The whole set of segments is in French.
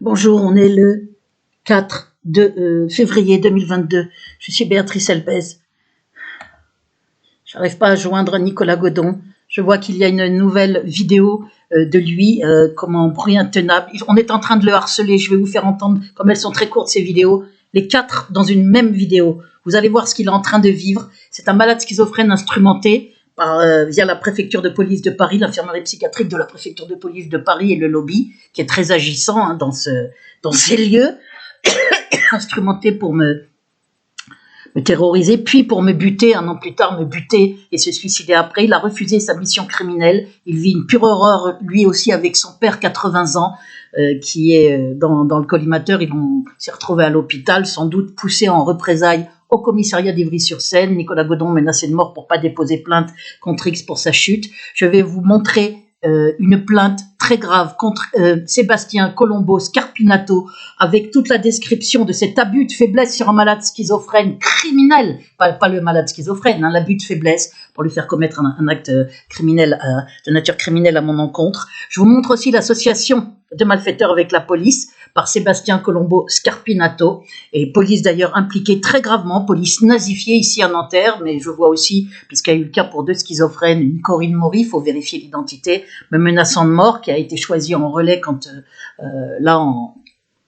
Bonjour, on est le 4 février 2022. Je suis Béatrice Elbez. J'arrive pas à joindre Nicolas Godon. Je vois qu'il y a une nouvelle vidéo de lui, comment bruit intenable. On est en train de le harceler. Je vais vous faire entendre, comme elles sont très courtes ces vidéos, les 4 dans une même vidéo. Vous allez voir ce qu'il est en train de vivre. C'est un malade schizophrène instrumenté via la préfecture de police de Paris, l'infirmerie psychiatrique de la préfecture de police de Paris et le lobby, qui est très agissant dans ces lieux, instrumenté pour me terroriser, puis pour me buter, un an plus tard me buter et se suicider après. Il a refusé sa mission criminelle. Il vit une pure horreur, lui aussi, avec son père, 80 ans, qui est dans le collimateur. Ils s'est retrouvé à l'hôpital, sans doute poussé en représailles au commissariat d'Ivry-sur-Seine. Nicolas Godon menacé de mort pour pas déposer plainte contre X pour sa chute. Je vais vous montrer une plainte très grave contre Sébastien Colombo Scarpinato, avec toute la description de cet abus de faiblesse sur un malade schizophrène criminel, pas le malade schizophrène, l'abus de faiblesse pour lui faire commettre un acte criminel de nature criminelle à mon encontre. Je vous montre aussi l'association de malfaiteurs avec la police par Sébastien Colombo Scarpinato, et police d'ailleurs impliquée très gravement, police nazifiée ici à Nanterre, mais je vois aussi, puisqu'il y a eu le cas pour 2 schizophrènes, une Corinne Maury, il faut vérifier l'identité, me menaçant de mort, qui a été choisie en relais quand là en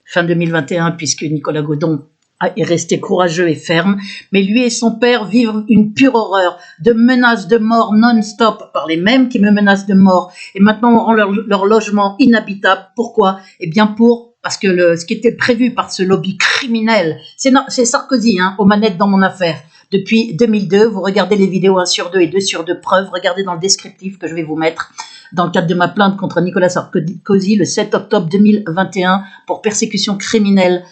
fin 2021, puisque Nicolas Godon est resté courageux et ferme, mais lui et son père vivent une pure horreur de menaces de mort non-stop par les mêmes qui me menacent de mort, et maintenant on rend leur logement inhabitable. Pourquoi? Eh bien parce que ce qui était prévu par ce lobby criminel, c'est Sarkozy aux manettes dans mon affaire. Depuis 2002, vous regardez les vidéos 1 sur 2 et 2 sur 2 preuves, regardez dans le descriptif que je vais vous mettre, dans le cadre de ma plainte contre Nicolas Sarkozy le 7 octobre 2021 pour persécution criminelle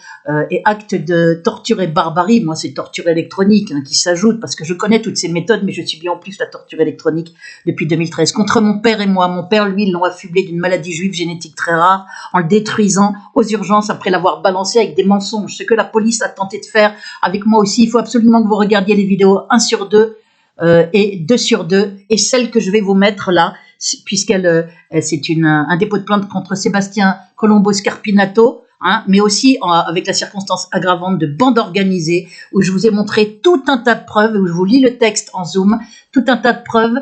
et acte de torture et barbarie. Moi, c'est torture électronique qui s'ajoute, parce que je connais toutes ces méthodes, mais je subis en plus la torture électronique depuis 2013. Contre mon père et moi. Mon père, lui, ils l'ont affublé d'une maladie juive génétique très rare en le détruisant aux urgences après l'avoir balancé avec des mensonges. Ce que la police a tenté de faire avec moi aussi. Il faut absolument que vous regardiez les vidéos 1 sur 2 et 2 sur 2, et celle que je vais vous mettre là, puisqu'elle c'est un dépôt de plainte contre Sébastien Colombo Scarpinato, mais aussi avec la circonstance aggravante de bande organisée, où je vous ai montré tout un tas de preuves, où je vous lis le texte en zoom, tout un tas de preuves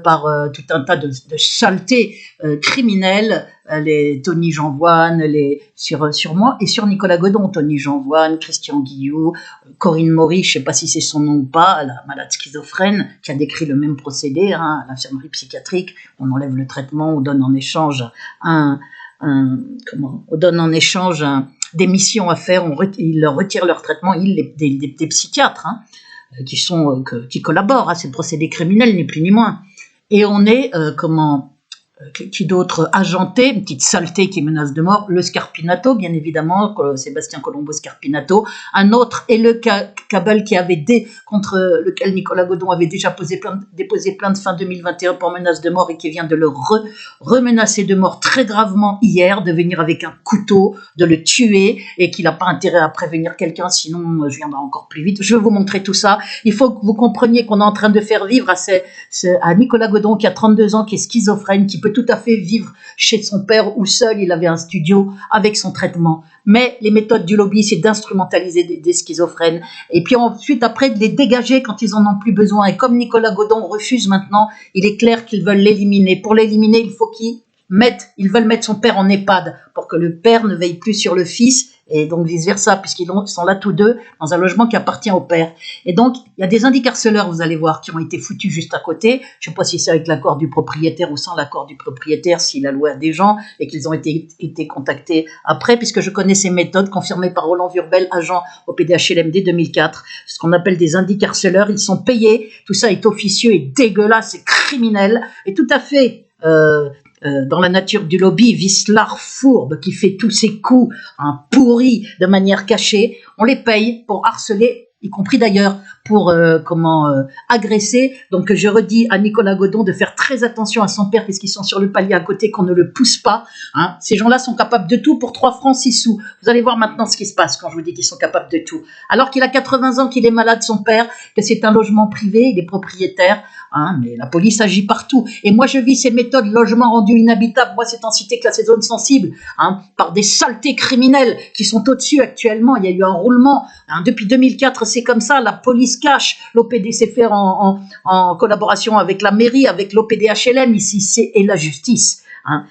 par tout un tas de saletés criminelles, les Tony Janvoine, sur moi et sur Nicolas Godon, Tony Janvoine, Christian Guillou, Corinne Maury, je ne sais pas si c'est son nom ou pas, la malade schizophrène qui a décrit le même procédé à l'infirmerie psychiatrique. On enlève le traitement, on donne en échange des missions à faire, ils leur retirent leur traitement, des psychiatres qui collaborent à ces procédés criminels, ni plus ni moins. Et on est, qui d'autre, agenté, une petite saleté qui menace de mort, le Scarpinato, bien évidemment, Sébastien Colombo Scarpinato, un autre, et le Cabal contre lequel Nicolas Godon avait déjà déposé plainte fin 2021 pour menace de mort, et qui vient de le remenacer de mort très gravement hier, de venir avec un couteau, de le tuer, et qu'il n'a pas intérêt à prévenir quelqu'un, sinon je viendrai encore plus vite. Je vais vous montrer tout ça. Il faut que vous compreniez qu'on est en train de faire vivre à Nicolas Godon, qui a 32 ans, qui est schizophrène, qui peut tout à fait vivre chez son père ou seul, il avait un studio avec son traitement. Mais les méthodes du lobby, c'est d'instrumentaliser des schizophrènes, et puis ensuite après de les dégager quand ils en ont plus besoin. Et comme Nicolas Godon refuse maintenant, il est clair qu'ils veulent l'éliminer. Pour l'éliminer, il faut ils veulent mettre son père en EHPAD pour que le père ne veille plus sur le fils, et donc vice-versa, puisqu'ils sont là tous deux dans un logement qui appartient au père. Et donc, il y a des indicarceleurs, vous allez voir, qui ont été foutus juste à côté. Je ne sais pas si c'est avec l'accord du propriétaire ou sans l'accord du propriétaire, s'il a loué à des gens et qu'ils ont été contactés après, puisque je connais ces méthodes confirmées par Roland Vurbel, agent au PDHLMD 2004, ce qu'on appelle des indicarceleurs. Ils sont payés, tout ça est officieux et dégueulasse et criminel, et tout à fait dans la nature du lobby, vicelard fourbe qui fait tous ses coups pourris de manière cachée. On les paye pour harceler, y compris d'ailleurs pour agresser. Donc je redis à Nicolas Godon de faire très attention à son père puisqu'ils sont sur le palier à côté, qu'on ne le pousse pas. Hein. Ces gens-là sont capables de tout pour 3 francs 6 sous. Vous allez voir maintenant ce qui se passe quand je vous dis qu'ils sont capables de tout. Alors qu'il a 80 ans, qu'il est malade, son père, que c'est un logement privé, il est propriétaire. Hein, mais la police agit partout. Et moi, je vis ces méthodes logement rendus inhabitables. Moi, c'est en cité classée zone sensible, hein, par des saletés criminels qui sont au-dessus actuellement. Il y a eu un roulement. Hein, depuis 2004, c'est comme ça. La police cache. L'OPD s'est fait en collaboration avec la mairie, avec l'OPD HLM ici, et la justice. Hein.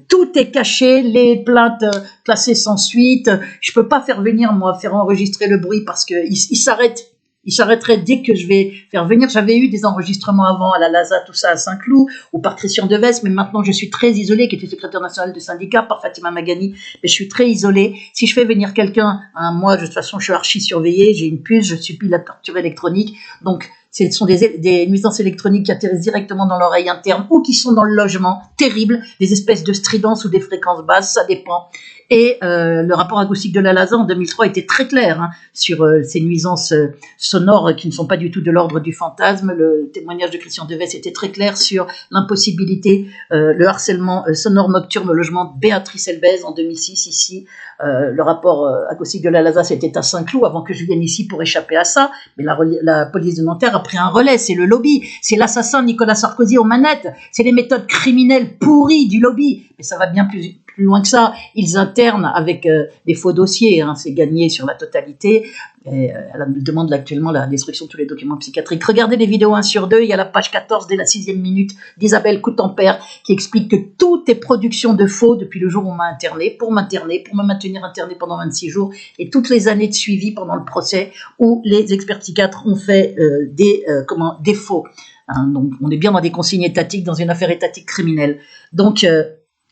Tout est caché, les plaintes classées sans suite. Je peux pas faire venir, moi, faire enregistrer le bruit parce que il s'arrête. Il s'arrêterait dès que je vais faire venir. J'avais eu des enregistrements avant à la Laza, tout ça à Saint-Cloud, ou par Christian Deves, mais maintenant je suis très isolée, qui était secrétaire national du syndicat, par Fatima Magani, mais je suis très isolée. Si je fais venir quelqu'un, hein, moi de toute façon je suis archi surveillée, j'ai une puce, je subis la torture électronique, donc ce sont des nuisances électroniques qui atterrissent directement dans l'oreille interne ou qui sont dans le logement, terribles, des espèces de stridence ou des fréquences basses, ça dépend. Et le rapport acoustique de la Laza en 2003 était très clair hein, sur ces nuisances sonores qui ne sont pas du tout de l'ordre du fantasme. Le témoignage de Christian Deves était très clair sur l'impossibilité, le harcèlement sonore nocturne au logement de Béatrice Elbez en 2006 ici. Le rapport acoustique de la Laza, c'était à Saint-Cloud avant que je vienne ici pour échapper à ça. Mais la police de Nanterre a pris un relais, c'est le lobby, c'est l'assassin Nicolas Sarkozy aux manettes, c'est les méthodes criminelles pourries du lobby. Mais ça va bien plus loin que ça. Ils internent avec des faux dossiers, hein, c'est gagné sur la totalité. Et, elle demande actuellement la destruction de tous les documents psychiatriques. Regardez les vidéos 1 sur 2, il y a la page 14 dès la 6e minute d'Isabelle Coutempère qui explique que tout est production de faux depuis le jour où on m'a interné, pour me maintenir interné pendant 26 jours et toutes les années de suivi pendant le procès où les experts psychiatres ont fait des faux. Hein, donc on est bien dans des consignes étatiques, dans une affaire étatique criminelle. Donc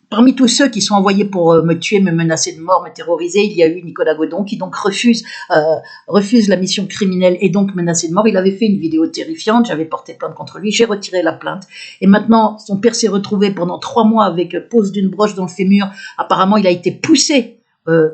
parmi tous ceux qui sont envoyés pour me tuer, me menacer de mort, me terroriser, il y a eu Nicolas Godon qui donc refuse la mission criminelle et donc menacé de mort. Il avait fait une vidéo terrifiante, j'avais porté plainte contre lui, j'ai retiré la plainte. Et maintenant, son père s'est retrouvé pendant 3 mois avec pose d'une broche dans le fémur. Apparemment, il a été poussé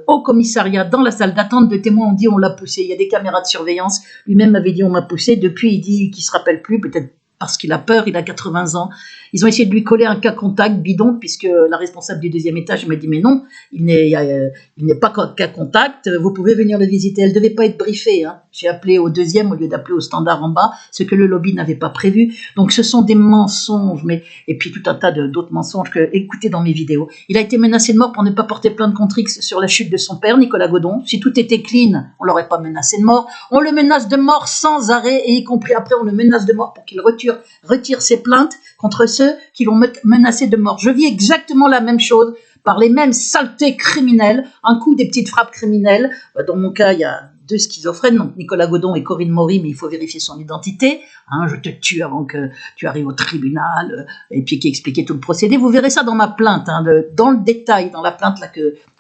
au commissariat, dans la salle d'attente. De témoins ont dit on l'a poussé. Il y a des caméras de surveillance. Lui-même avait dit on m'a poussé. Depuis, il dit qu'il se rappelle plus, peut-être parce qu'il a peur, il a 80 ans. Ils ont essayé de lui coller un cas contact bidon, puisque la responsable du 2e étage m'a dit mais non, il n'est pas cas contact, vous pouvez venir le visiter. Elle ne devait pas être briefée. Hein. J'ai appelé au 2e au lieu d'appeler au standard en bas, ce que le lobby n'avait pas prévu. Donc ce sont des mensonges, et puis tout un tas d'autres mensonges que écoutez dans mes vidéos. Il a été menacé de mort pour ne pas porter plainte contre X sur la chute de son père, Nicolas Godon. Si tout était clean, on l'aurait pas menacé de mort. On le menace de mort sans arrêt, et y compris après on le menace de mort pour qu'il retire ses plaintes contre ceux qui l'ont menacé de mort. Je vis exactement la même chose par les mêmes saletés criminelles, un coup des petites frappes criminelles. Dans mon cas, il y a 2 schizophrènes, donc Nicolas Godon et Corinne Maury, mais il faut vérifier son identité. Hein, je te tue avant que tu arrives au tribunal, et puis qui expliquait tout le procédé. Vous verrez ça dans ma plainte, hein, dans le détail, dans la plainte là,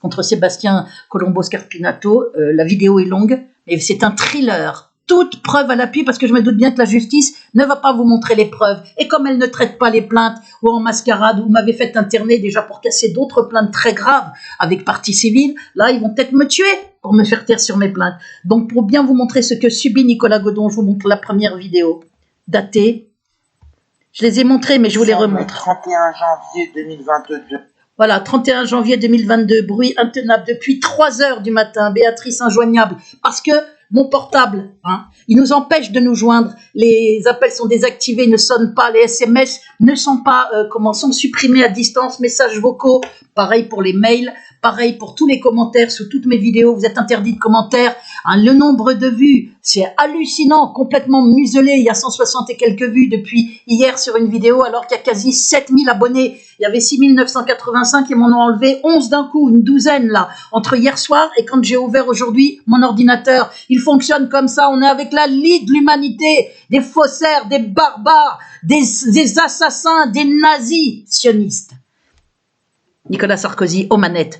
contre Sébastien Colombo-Scarpinato. La vidéo est longue, mais c'est un thriller. Toute preuve à l'appui, parce que je me doute bien que la justice ne va pas vous montrer les preuves. Et comme elle ne traite pas les plaintes ou en mascarade, ou m'avait fait interner déjà pour casser d'autres plaintes très graves avec partie civile, là, ils vont peut-être me tuer pour me faire taire sur mes plaintes. Donc, pour bien vous montrer ce que subit Nicolas Godon, je vous montre la première vidéo, datée. Je les ai montrées, mais je vous les remontre. 31 janvier 2022. Voilà, 31 janvier 2022, bruit intenable depuis 3 heures du matin, Béatrice injoignable, parce que mon portable, hein, il nous empêche de nous joindre, les appels sont désactivés, ne sonnent pas, les SMS ne sont pas, sont supprimés à distance, messages vocaux, pareil pour les mails, pareil pour tous les commentaires sous toutes mes vidéos, vous êtes interdit de commentaires, hein, le nombre de vues, c'est hallucinant, complètement muselé, il y a 160 et quelques vues depuis hier sur une vidéo, alors qu'il y a quasi 7000 abonnés, il y avait 6985 et m'en ont enlevé 11 d'un coup, une douzaine là, entre hier soir et quand j'ai ouvert aujourd'hui mon ordinateur. Il fonctionne comme ça, on est avec la Ligue de l'humanité, des faussaires, des barbares, des assassins, des nazis sionistes. Nicolas Sarkozy aux manettes,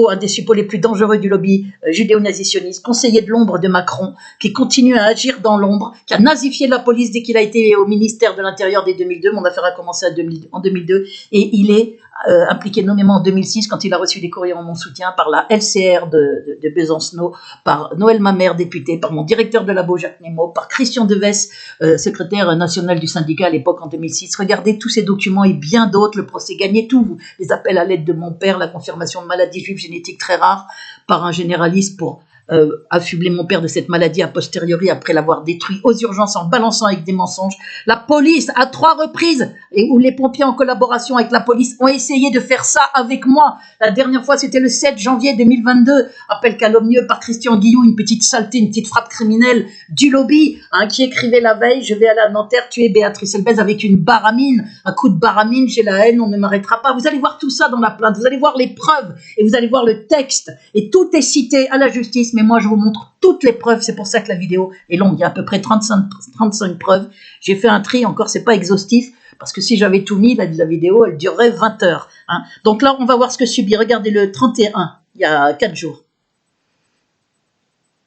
un des suppôts les plus dangereux du lobby judéo-nazi-sioniste, conseiller de l'ombre de Macron, qui continue à agir dans l'ombre, qui a nazifié la police dès qu'il a été au ministère de l'Intérieur dès 2002. Mon affaire a commencé en 2002 et il est impliqué nommément en 2006 quand il a reçu des courriers en mon soutien par la LCR de Besancenot, par Noël Mamère, député, par mon directeur de labo Jacques Nemo, par Christian Deves, secrétaire national du syndicat à l'époque en 2006. Regardez tous ces documents et bien d'autres, le procès gagné, tout, les appels à l'aide de mon père, la confirmation de maladie juive génétique très rare par un généraliste pour affubler mon père de cette maladie a posteriori après l'avoir détruit aux urgences en balançant avec des mensonges. La police, à 3 reprises, et où les pompiers en collaboration avec la police ont essayé de faire ça avec moi. La dernière fois, c'était le 7 janvier 2022. Appel calomnieux par Christian Guillou, une petite saleté, une petite frappe criminelle du lobby, qui écrivait la veille, je vais aller à Nanterre tuer Béatrice Elbez avec une baramine, un coup de baramine, j'ai la haine, on ne m'arrêtera pas. Vous allez voir tout ça dans la plainte, vous allez voir les preuves, et vous allez voir le texte, et tout est cité à la justice, mais moi je vous montre toutes les preuves, c'est pour ça que la vidéo est longue, il y a à peu près 35 preuves, j'ai fait un tri, encore c'est pas exhaustif, parce que si j'avais tout mis, la vidéo elle durerait 20 heures. Donc là on va voir ce que subit, regardez le 31, il y a 4 jours.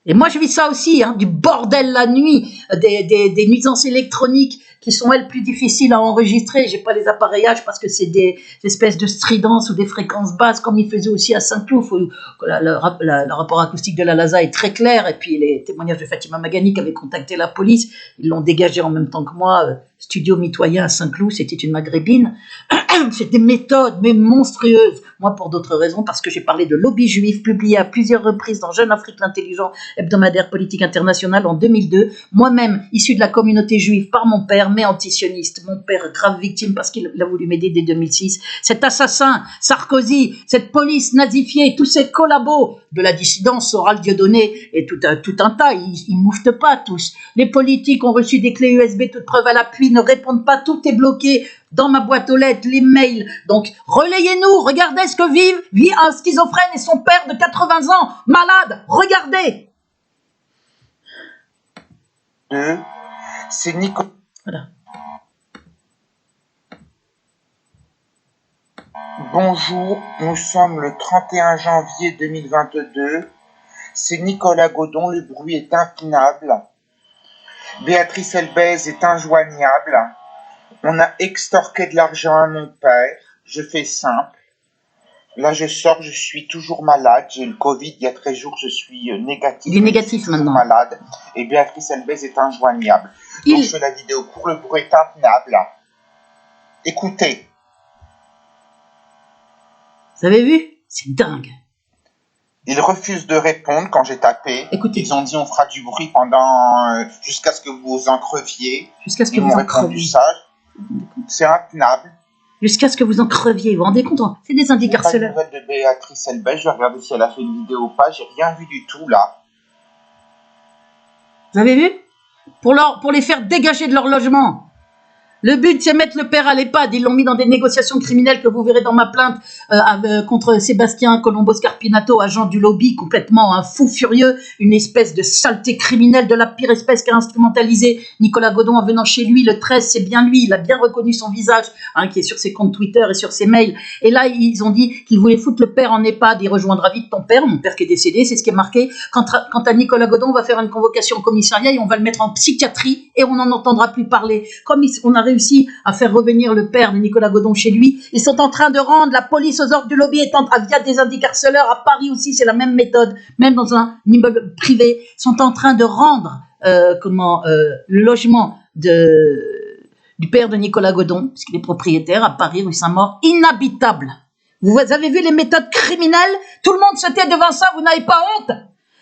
Et moi je vis ça aussi, du bordel la nuit, des nuisances électroniques qui sont elles plus difficiles à enregistrer. J'ai pas les appareillages parce que c'est des espèces de stridences ou des fréquences basses comme ils faisaient aussi à Saint-Cloud. Le rapport acoustique de la LASA est très clair et puis les témoignages de Fatima Magani qui avait contacté la police, ils l'ont dégagé en même temps que moi. Studio mitoyen à Saint-Cloud, c'était une maghrébine. C'est des méthodes mais monstrueuses. Moi pour d'autres raisons, parce que j'ai parlé de lobby juif publié à plusieurs reprises dans Jeune Afrique l'intelligent, hebdomadaire politique international en 2002. Moi-même issu de la communauté juive par mon père, mais antisioniste. Mon père grave victime parce qu'il a voulu m'aider dès 2006. Cet assassin, Sarkozy, cette police nazifiée, tous ces collabos de la dissidence, Soral Dieudonné et tout un tas, ils mouftent pas tous. Les politiques ont reçu des clés USB, toutes preuves à l'appui, ne répondent pas, tout est bloqué dans ma boîte aux lettres, les mails. Donc, relayez-nous, regardez ce que vit un schizophrène et son père de 80 ans, malade, regardez. C'est Nicolas. Voilà. Bonjour, nous sommes le 31 janvier 2022. C'est Nicolas Godon, le bruit est impinable. Béatrice Elbez est injoignable. On a extorqué de l'argent à mon père. Je fais simple. Là, je sors, je suis toujours malade. J'ai eu le Covid il y a 13 jours, je suis négatif. Il est négatif maintenant. Malade. Et Béatrice Elbez est injoignable. Donc, je fais la vidéo pour le bruit est impinable. Écoutez. Vous avez vu? C'est dingue. Ils refusent de répondre quand j'ai tapé. Écoutez. Ils ont dit on fera du bruit pendant jusqu'à ce que vous en creviez. Jusqu'à ce que Ils vous m'ont en répondu creviez. ça. C'est intenable. Jusqu'à ce que vous en creviez. Vous vous rendez compte? C'est des indicarcelaires. Je n'ai pas de nouvelles de Béatrice Elbez. Je vais regarder si elle a fait une vidéo ou pas. J'ai rien vu du tout là. Vous avez vu? Pour les faire dégager de leur logement. Le but, c'est mettre le père à l'EHPAD. Ils l'ont mis dans des négociations criminelles que vous verrez dans ma plainte contre Sébastien Colombo Scarpinato, agent du lobby, complètement un fou furieux, une espèce de saleté criminelle de la pire espèce qu'a instrumentalisé Nicolas Godon en venant chez lui le 13. C'est bien lui, il a bien reconnu son visage, qui est sur ses comptes Twitter et sur ses mails. Et là, ils ont dit qu'ils voulaient foutre le père en EHPAD. Il rejoindra vite ton père, mon père qui est décédé, c'est ce qui est marqué. Quant à Nicolas Godon, on va faire une convocation au commissariat et on va le mettre en psychiatrie et on n'en entendra plus parler. Comme on a réussi à faire revenir le père de Nicolas Godon chez lui. Ils sont en train de rendre la police aux ordres du lobby étant via des indicarceleurs. À Paris aussi, c'est la même méthode. Même dans un immeuble privé, sont en train de rendre le logement du père de Nicolas Godon, parce qu'il est propriétaire à Paris, rue Saint-Maur, inhabitable. Vous avez vu les méthodes criminelles? Tout le monde se tait devant ça, vous n'avez pas honte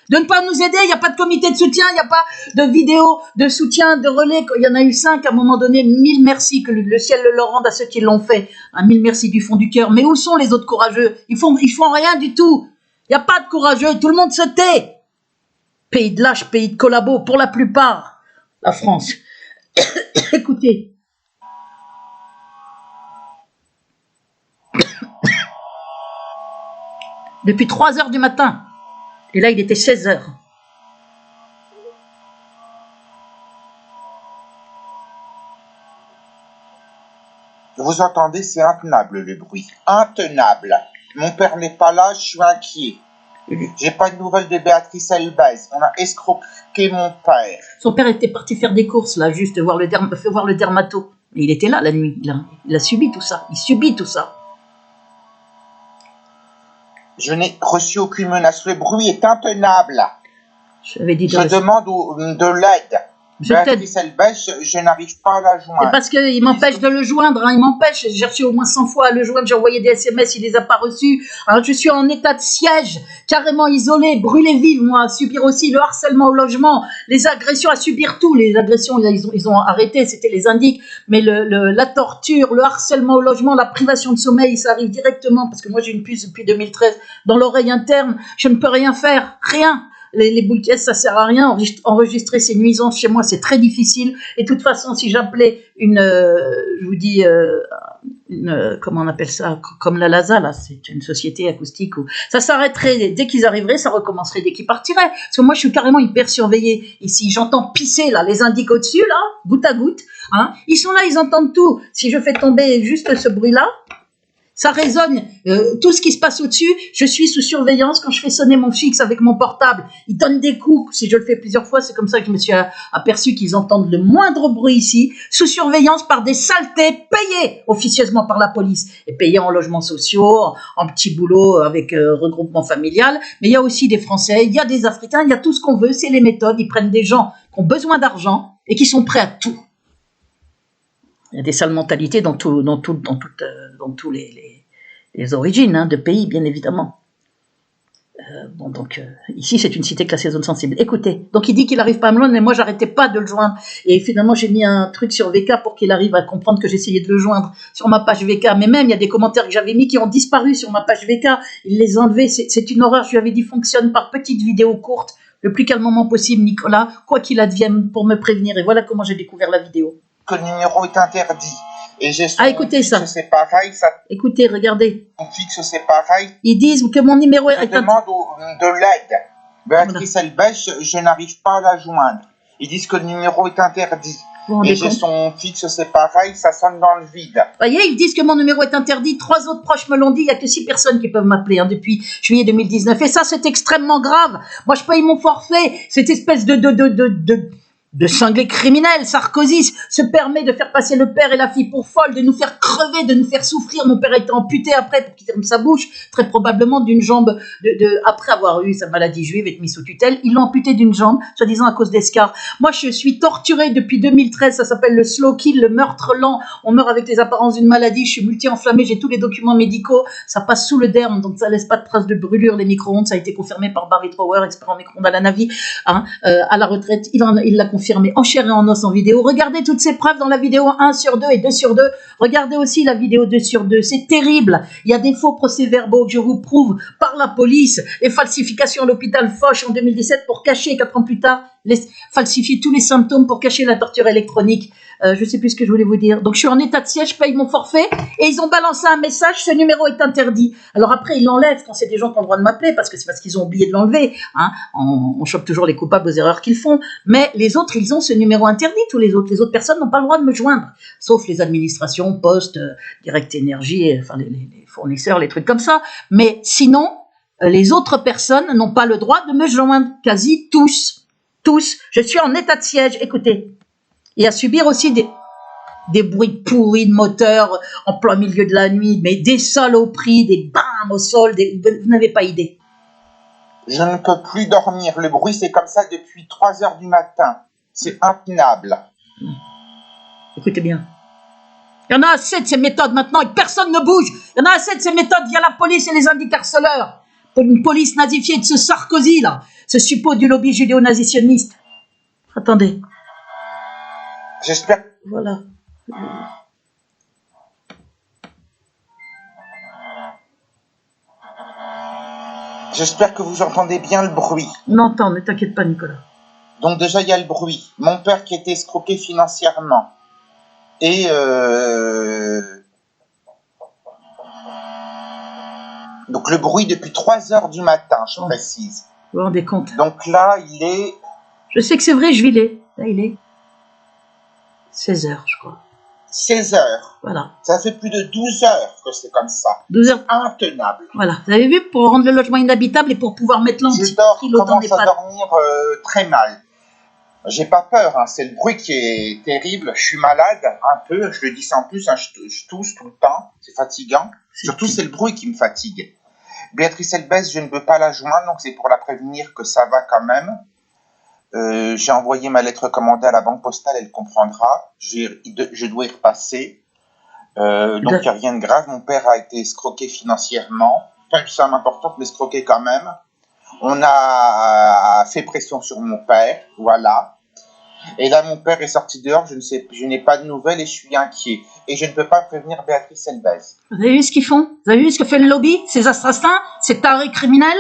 de ne pas nous aider? Il n'y a pas de comité de soutien, il n'y a pas de vidéo de soutien, de relais. Il y en a eu 5 à un moment donné. 1000 merci, que le ciel le leur rende à ceux qui l'ont fait. 1000 merci du fond du cœur. Mais où sont les autres courageux? Ils font rien du tout. Il n'y a pas de courageux, tout le monde se tait. Pays de lâches, pays de collabos, pour la plupart. La France. Écoutez. Depuis 3 heures du matin. Et là, il était 16 heures. Vous entendez, c'est intenable le bruit. Intenable. Mon père n'est pas là, je suis inquiet. J'ai pas de nouvelles de Béatrice Elbez. On a escroqué mon père. Son père était parti faire des courses, là, juste voir le dermato. Mais il était là la nuit. Il a subi tout ça. Il subit tout ça. Je n'ai reçu aucune menace. Le bruit est intenable. Je demande de l'aide. Béatrice Elbèche, je n'arrive pas à la joindre. C'est parce qu'il m'empêche de le joindre, hein, il m'empêche. J'ai reçu au moins 100 fois à le joindre, j'ai envoyé des SMS, il les a pas reçus. Alors je suis en état de siège, carrément isolé, brûlé vive, moi, à subir aussi le harcèlement au logement, les agressions, à subir tout. Les agressions, ils ont arrêté, c'était les indiques, mais la torture, le harcèlement au logement, la privation de sommeil, ça arrive directement, parce que moi j'ai une puce depuis 2013 dans l'oreille interne, je ne peux rien faire, rien. Les boules caisses, ça sert à rien. Enregistrer ces nuisances chez moi, c'est très difficile. Et de toute façon, si j'appelais je vous dis, comment on appelle ça, comme la LASA, là, c'est une société acoustique où ça s'arrêterait dès qu'ils arriveraient, ça recommencerait dès qu'ils partiraient. Parce que moi, je suis carrément hyper surveillée ici. J'entends pisser, là, les indiques au-dessus, là, goutte à goutte. Hein. Ils sont là, ils entendent tout. Si je fais tomber juste ce bruit-là, ça résonne, tout ce qui se passe au-dessus, je suis sous surveillance quand je fais sonner mon fixe avec mon portable. Il donne des coups, si je le fais plusieurs fois, c'est comme ça que je me suis aperçu qu'ils entendent le moindre bruit ici, sous surveillance par des saletés payés officieusement par la police, et payés en logements sociaux, en petits boulots avec regroupement familial, mais il y a aussi des Français, il y a des Africains, il y a tout ce qu'on veut, c'est les méthodes, ils prennent des gens qui ont besoin d'argent et qui sont prêts à tout. Il y a des sales mentalités dans tous les origines hein, de pays, bien évidemment. Ici, c'est une cité classée zone sensible. Écoutez, donc il dit qu'il n'arrive pas à me joindre, mais moi, j'arrêtais pas de le joindre. Et finalement, j'ai mis un truc sur VK pour qu'il arrive à comprendre que j'essayais de le joindre sur ma page VK. Mais même, il y a des commentaires que j'avais mis qui ont disparu sur ma page VK. Il les a enlevés. C'est une horreur. Je lui avais dit, fonctionne par petites vidéos courtes, le plus calmement possible, Nicolas, quoi qu'il advienne, pour me prévenir. Et voilà comment j'ai découvert la vidéo. Que le numéro est interdit. Et j'ai son écoutez ça. C'est pareil, ça. Écoutez, regardez. Mon fixe, c'est pareil. Ils disent que mon numéro est interdit. Je demande de l'aide. Béatrice Elbèche, je n'arrive pas à la joindre. Ils disent que le numéro est interdit. Et j'ai son fixe, c'est pareil, ça sonne dans le vide. Vous voyez, ils disent que mon numéro est interdit. 3 autres proches me l'ont dit. Il n'y a que 6 personnes qui peuvent m'appeler hein, depuis juillet 2019. Et ça, c'est extrêmement grave. Moi, je paye mon forfait. Cette espèce de cinglé criminel, Sarkozy se permet de faire passer le père et la fille pour folles, de nous faire crever, de nous faire souffrir. Mon père a été amputé après pour qu'il ferme sa bouche, très probablement d'une jambe, après avoir eu sa maladie juive, être mis sous tutelle. Ils l'ont amputé d'une jambe, soi-disant à cause d'escarres. Moi, je suis torturée depuis 2013, ça s'appelle le slow kill, le meurtre lent. On meurt avec les apparences d'une maladie, je suis multi-enflammée, j'ai tous les documents médicaux, ça passe sous le derme, donc ça laisse pas de traces de brûlure. Les micro-ondes, ça a été confirmé par Barry Trower, expert en micro-ondes à la Navy, hein, à la retraite, il l'a confirmé en chair et en os en vidéo. Regardez toutes ces preuves dans la vidéo 1 sur 2 et 2 sur 2. Regardez aussi la vidéo 2 sur 2. C'est terrible. Il y a des faux procès-verbaux que je vous prouve par la police et falsification à l'hôpital Foch en 2017 pour cacher, 4 ans plus tard, falsifier tous les symptômes pour cacher la torture électronique. Je sais plus ce que je voulais vous dire. Donc je suis en état de siège, je paye mon forfait et ils ont balancé un message, ce numéro est interdit. Alors après ils l'enlèvent quand c'est des gens qui ont le droit de m'appeler parce qu'ils ont oublié de l'enlever. Hein. On chope toujours les coupables aux erreurs qu'ils font. Mais les autres, ils ont ce numéro interdit. Les autres personnes n'ont pas le droit de me joindre. Sauf les administrations, Poste, Direct Énergie, enfin les fournisseurs, les trucs comme ça. Mais sinon, les autres personnes n'ont pas le droit de me joindre. Quasi tous. Tous. Je suis en état de siège. Écoutez. Et à subir aussi des bruits pourris de moteur en plein milieu de la nuit, mais des saloperies, des bams au sol, vous n'avez pas idée. Je ne peux plus dormir, le bruit c'est comme ça depuis 3 heures du matin, c'est intenable. Écoutez bien. Il y en a assez de ces méthodes maintenant et personne ne bouge. Il y en a assez de ces méthodes via la police et les indiques harceleurs. Pour une police nazifiée de ce Sarkozy là, ce suppôt du lobby judéo-nazitionniste. Attendez. J'espère. Voilà. J'espère que vous entendez bien le bruit. On entend, ne t'inquiète pas, Nicolas. Donc déjà, il y a le bruit. Mon père qui était escroqué financièrement. Et donc le bruit depuis 3 heures du matin, je précise. Vous vous rendez compte? Donc là, il est... Je sais que c'est vrai, je l'ai. Là, il est 16 heures, je crois. 16 heures. Voilà. Ça fait plus de 12 heures que c'est comme ça. 12 heures. Intenable. Voilà. Vous avez vu, pour rendre le logement inhabitable et pour pouvoir mettre l'anti-prix, je commence à dormir très mal. J'ai pas peur, hein. C'est le bruit qui est terrible. Je suis malade, un peu. Je le dis sans plus, hein. Je tousse tout le temps. C'est fatigant. Surtout, c'est le bruit qui me fatigue. Béatrice Elbès, je ne veux pas la joindre, donc c'est pour la prévenir que ça va quand même. J'ai envoyé ma lettre commandée à la banque postale, elle comprendra. Je dois y repasser. Donc il n'y a rien de grave. Mon père a été escroqué financièrement. Pas une somme importante, mais escroqué quand même. On a fait pression sur mon père, voilà. Et là, mon père est sorti dehors, je n'ai pas de nouvelles et je suis inquiet. Et je ne peux pas prévenir Béatrice Elbès. Vous avez vu ce qu'ils font? Vous avez vu ce que fait le lobby? Ces assassins? Ces tarés criminels?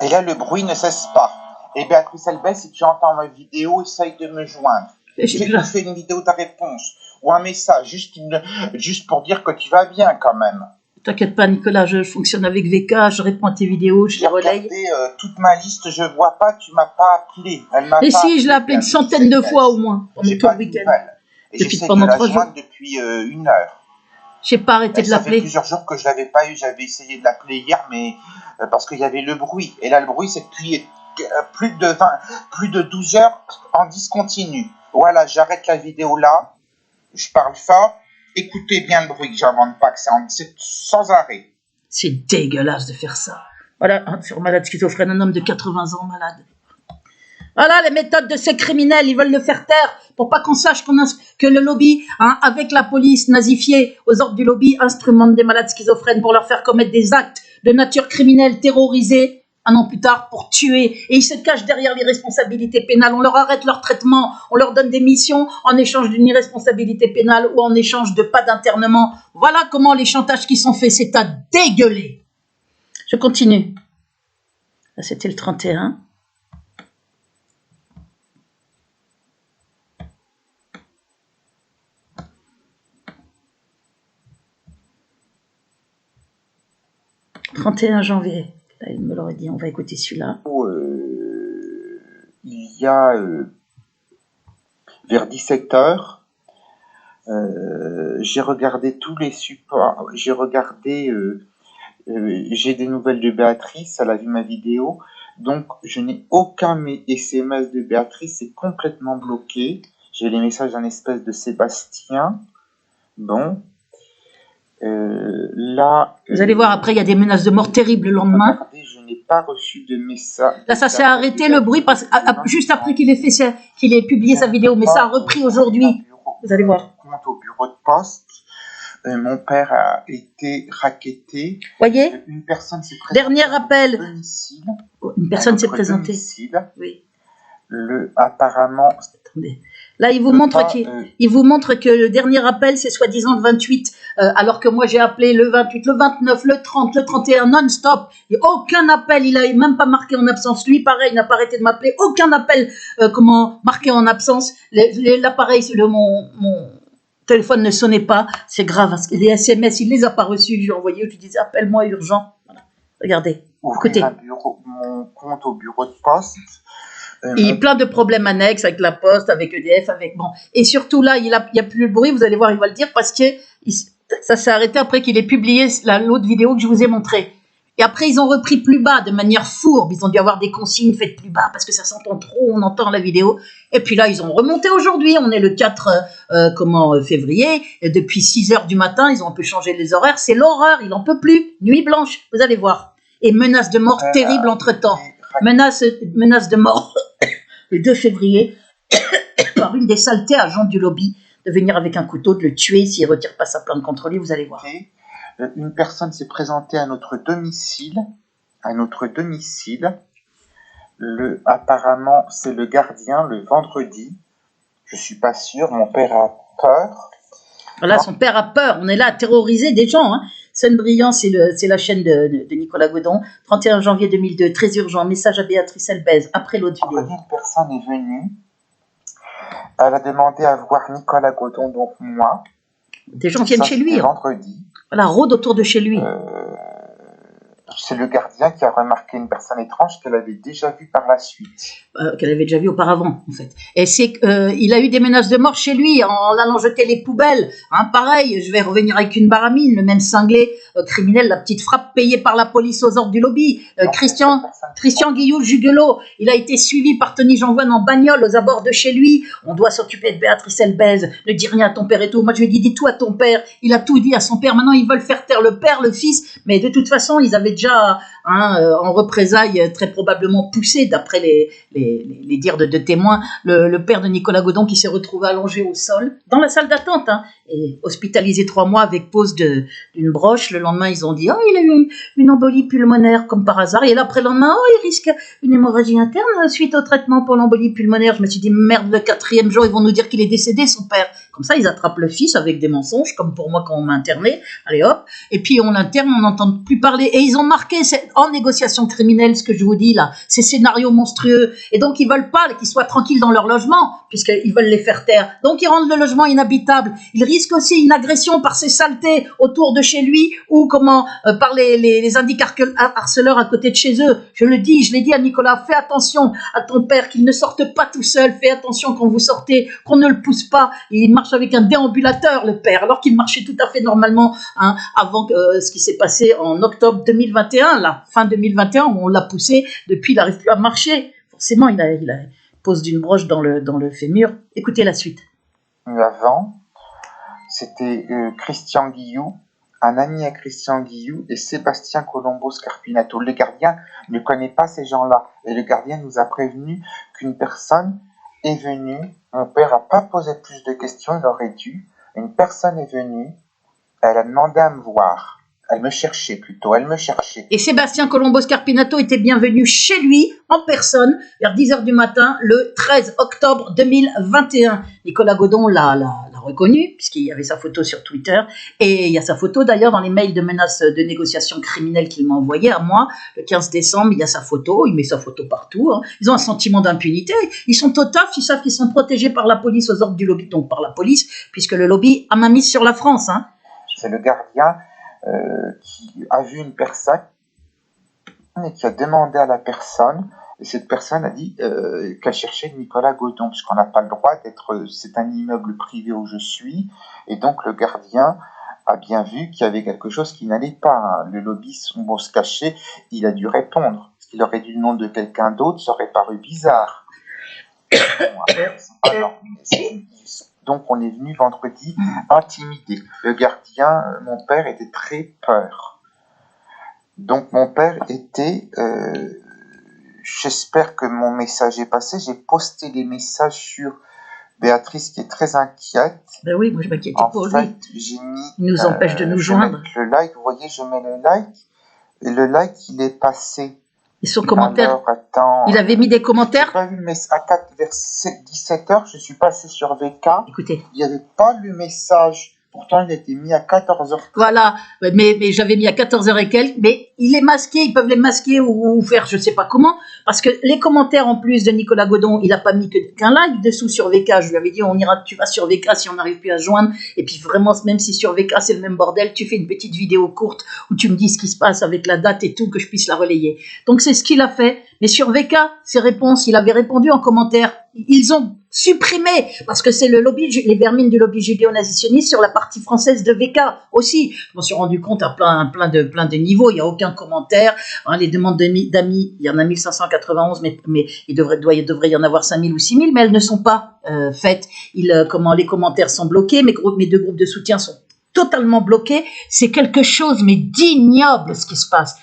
Et là, le bruit ne cesse pas. Et Béatrice Elbès, si tu entends ma vidéo, essaye de me joindre. J'ai fait une vidéo de réponse ou un message, juste pour dire que tu vas bien quand même. T'inquiète pas, Nicolas, je fonctionne avec VK, je réponds à tes vidéos, je les relaye. J'ai regardé toute ma liste, je vois pas, tu m'as pas appelé. Et si, je l'ai appelé une centaine de fois au moins pendant tout le week-end. J'essaie de la joindre depuis 1 heure. J'ai pas arrêté de l'appeler. Ça fait plusieurs jours que je l'avais pas eu, j'avais essayé de l'appeler hier, mais parce qu'il y avait le bruit. Et là, le bruit, c'est depuis plus de 12 heures en discontinu. Voilà, j'arrête la vidéo là, je parle fort. Écoutez bien le bruit que j'invente pas, que c'est sans arrêt. C'est dégueulasse de faire ça. Voilà, sur malade schizophrène, un homme de 80 ans malade. Voilà les méthodes de ces criminels, ils veulent le faire taire pour pas qu'on sache que le lobby, avec la police nazifiée aux ordres du lobby, instrumente des malades schizophrènes pour leur faire commettre des actes de nature criminelle, terrorisés, 1 an plus tard, pour tuer. Et ils se cachent derrière l'irresponsabilité pénale. On leur arrête leur traitement, on leur donne des missions en échange d'une irresponsabilité pénale ou en échange de pas d'internement. Voilà comment les chantages qui sont faits, c'est à dégueuler. Je continue. Là, c'était le 31. « 31 janvier ». Là, il me l'aurait dit, on va écouter celui-là. Il y a vers 17h, j'ai regardé tous les supports, j'ai des nouvelles de Béatrice, elle a vu ma vidéo, donc je n'ai aucun SMS de Béatrice, c'est complètement bloqué. J'ai les messages d'un espèce de Sébastien. Bon. Là, vous allez voir, après, il y a des menaces de mort terribles le lendemain. Regardez, je n'ai pas reçu de message. Là, ça s'est arrêté le bruit juste après qu'il ait publié sa vidéo, mais ça a repris aujourd'hui. Vous allez voir. Compte au bureau de poste. Mon père a été racketté. Voyez, une personne s'est présentée. Dernier appel. Domicile, une personne s'est présentée. Domicile. Oui. Apparemment. Attendez. Là, il vous montre que le dernier appel, c'est soi-disant le 28, alors que moi, j'ai appelé le 28, le 29, le 30, le 31, non-stop. Il n'y a aucun appel, il n'a même pas marqué en absence. Lui, pareil, il n'a pas arrêté de m'appeler. Aucun appel marqué en absence. L'appareil, mon téléphone ne sonnait pas. C'est grave, parce que les SMS, il ne les a pas reçus. Je lui ai envoyé, je lui disais, appelle-moi urgent. Voilà. Regardez, écoutez. Mon compte au bureau de poste. Il y a plein de problèmes annexes avec la Poste, avec EDF, et surtout là, il y a plus le bruit. Vous allez voir, il va le dire parce que ça s'est arrêté après qu'il ait publié l'autre vidéo que je vous ai montrée. Et après, ils ont repris plus bas de manière fourbe. Ils ont dû avoir des consignes faites plus bas parce que ça s'entend trop, on entend la vidéo. Et puis là, ils ont remonté aujourd'hui. On est le 4 février. Et depuis 6h du matin, ils ont un peu changé les horaires. C'est l'horreur, il n'en peut plus. Nuit blanche, vous allez voir. Et menace de mort terrible entre-temps. Menace de mort le 2 février par une des saletés agents du lobby de venir avec un couteau, de le tuer s'il ne retire pas sa plainte contre lui, vous allez voir. Une personne s'est présentée à notre domicile. Apparemment, c'est le gardien le vendredi. Je suis pas sûr, mon père a peur. Voilà, son père a peur. On est là à terroriser des gens. Scène Brillant, c'est la chaîne de Nicolas Godon. 31 janvier 2002, très urgent. Message à Béatrice Elbès, après l'autre vidéo. Une personne est venue. Elle a demandé à voir Nicolas Godon, donc moi. Des gens viennent chez lui. Vendredi. Voilà, rôde autour de chez lui. C'est le gardien qui a remarqué une personne étrange qu'elle avait déjà vue par la suite. Qu'elle avait déjà vu auparavant, en fait. Et c'est il a eu des menaces de mort chez lui en allant jeter les poubelles. Hein, pareil, je vais revenir avec une baramine, le même cinglé criminel, la petite frappe payée par la police aux ordres du lobby. Christian Guillou Jugelot, il a été suivi par Tony Janvoine en bagnole aux abords de chez lui. On doit s'occuper de Béatrice Elbez. Ne dis rien à ton père et tout. Moi, je lui ai dit, dis tout à ton père. Il a tout dit à son père. Maintenant, ils veulent faire taire le père, le fils. Mais de toute façon, ils avaient déjà, en représailles, très probablement poussé, d'après les dires de témoins, le père de Nicolas Godon qui s'est retrouvé allongé au sol, dans la salle d'attente, et hospitalisé 3 mois avec pose d'une broche. Le lendemain, ils ont dit, oh, il a eu une embolie pulmonaire, comme par hasard. Et l'après lendemain, oh, il risque une hémorragie interne suite au traitement pour l'embolie pulmonaire. Je me suis dit, merde, le 4e jour, ils vont nous dire qu'il est décédé, son père. Comme ça, ils attrapent le fils avec des mensonges, comme pour moi quand on m'a interné. Allez hop. Et puis on l'interne, on n'entend plus parler. Et ils ont marqué en négociation criminelle, ce que je vous dis là, ces scénarios monstrueux. Et donc ils veulent pas qu'ils soient tranquilles dans leur logement, puisqu'ils veulent les faire taire. Donc ils rendent le logement inhabitable. Ils risquent aussi une agression par ces saletés autour de chez lui, ou par les indiques harceleurs à côté de chez eux. Je l'ai dit à Nicolas, fais attention à ton père, qu'il ne sorte pas tout seul. Fais attention quand vous sortez, qu'on ne le pousse pas. Il marche avec un déambulateur, le père, alors qu'il marchait tout à fait normalement, avant ce qui s'est passé en octobre 2021, la fin 2021, où on l'a poussé. Depuis, il n'arrive plus à marcher. Forcément, il a pose d'une broche dans le fémur. Écoutez la suite. Avant, c'était Christian Guillou, un ami à Christian Guillou, et Sébastien Colombo Scarpinato. Le gardien ne connaît pas ces gens-là, et le gardien nous a prévenu qu'une personne est venue. Mon père n'a pas posé plus de questions, il aurait dû. Une personne est venue, elle a demandé à me voir. Elle me cherchait. Et Sébastien Colombo Scarpinato était bienvenu chez lui, en personne, vers 10h du matin, le 13 octobre 2021. Nicolas Godon l'a reconnu, puisqu'il y avait sa photo sur Twitter, et il y a sa photo d'ailleurs dans les mails de menaces de négociation criminelle qu'il m'a envoyé à moi, le 15 décembre, il y a sa photo, il met sa photo partout. Ils ont un sentiment d'impunité, ils sont au taf, ils savent qu'ils sont protégés par la police aux ordres du lobby, donc par la police, puisque le lobby a main mise sur la France. C'est le gardien qui a vu une personne et qui a demandé à la personne, et cette personne a dit qu'elle cherchait Nicolas Godon, puisqu'on n'a pas le droit d'être, c'est un immeuble privé où je suis, et donc le gardien a bien vu qu'il y avait quelque chose qui n'allait pas. Le lobby, son mot se cachait, il a dû répondre. Parce qu'il aurait dit le nom de quelqu'un d'autre, ça aurait paru bizarre. Donc on est venu vendredi intimidé. Le gardien, mon père, était très peur. Donc mon père était... j'espère que mon message est passé. J'ai posté des messages sur Béatrice qui est très inquiète. Ben oui, moi je m'inquiète pour lui. J'ai mis, il nous empêche de nous joindre. Le like, vous voyez, je mets le like. Et le like, il est passé. Et son commentaire, alors, attends, il avait mis des commentaires. Pas vu, mais vers 17h, je suis passé sur VK. Écoutez. Il n'y avait pas le message. Pourtant, il a été mis à 14h. Voilà, mais j'avais mis à 14h et quelques, mais il est masqué, ils peuvent les masquer ou faire je sais pas comment, parce que les commentaires en plus de Nicolas Godon, il a pas mis qu'un like dessous sur VK, je lui avais dit tu vas sur VK si on n'arrive plus à se joindre, et puis vraiment, même si sur VK c'est le même bordel, tu fais une petite vidéo courte où tu me dis ce qui se passe avec la date et tout, que je puisse la relayer. Donc c'est ce qu'il a fait, mais sur VK, ses réponses, il avait répondu en commentaire, ils ont supprimé, parce que c'est le lobby, les vermines du lobby judéo-nazitionniste sur la partie française de VK aussi. Je m'en suis rendu compte à plein de niveaux, il n'y a aucun commentaire. Les demandes d'amis, il y en a 1591, mais il devrait y en avoir 5000 ou 6000, mais elles ne sont pas faites. Les commentaires sont bloqués, mes 2 groupes de soutien sont totalement bloqués. C'est quelque chose, mais d'ignoble ce qui se passe.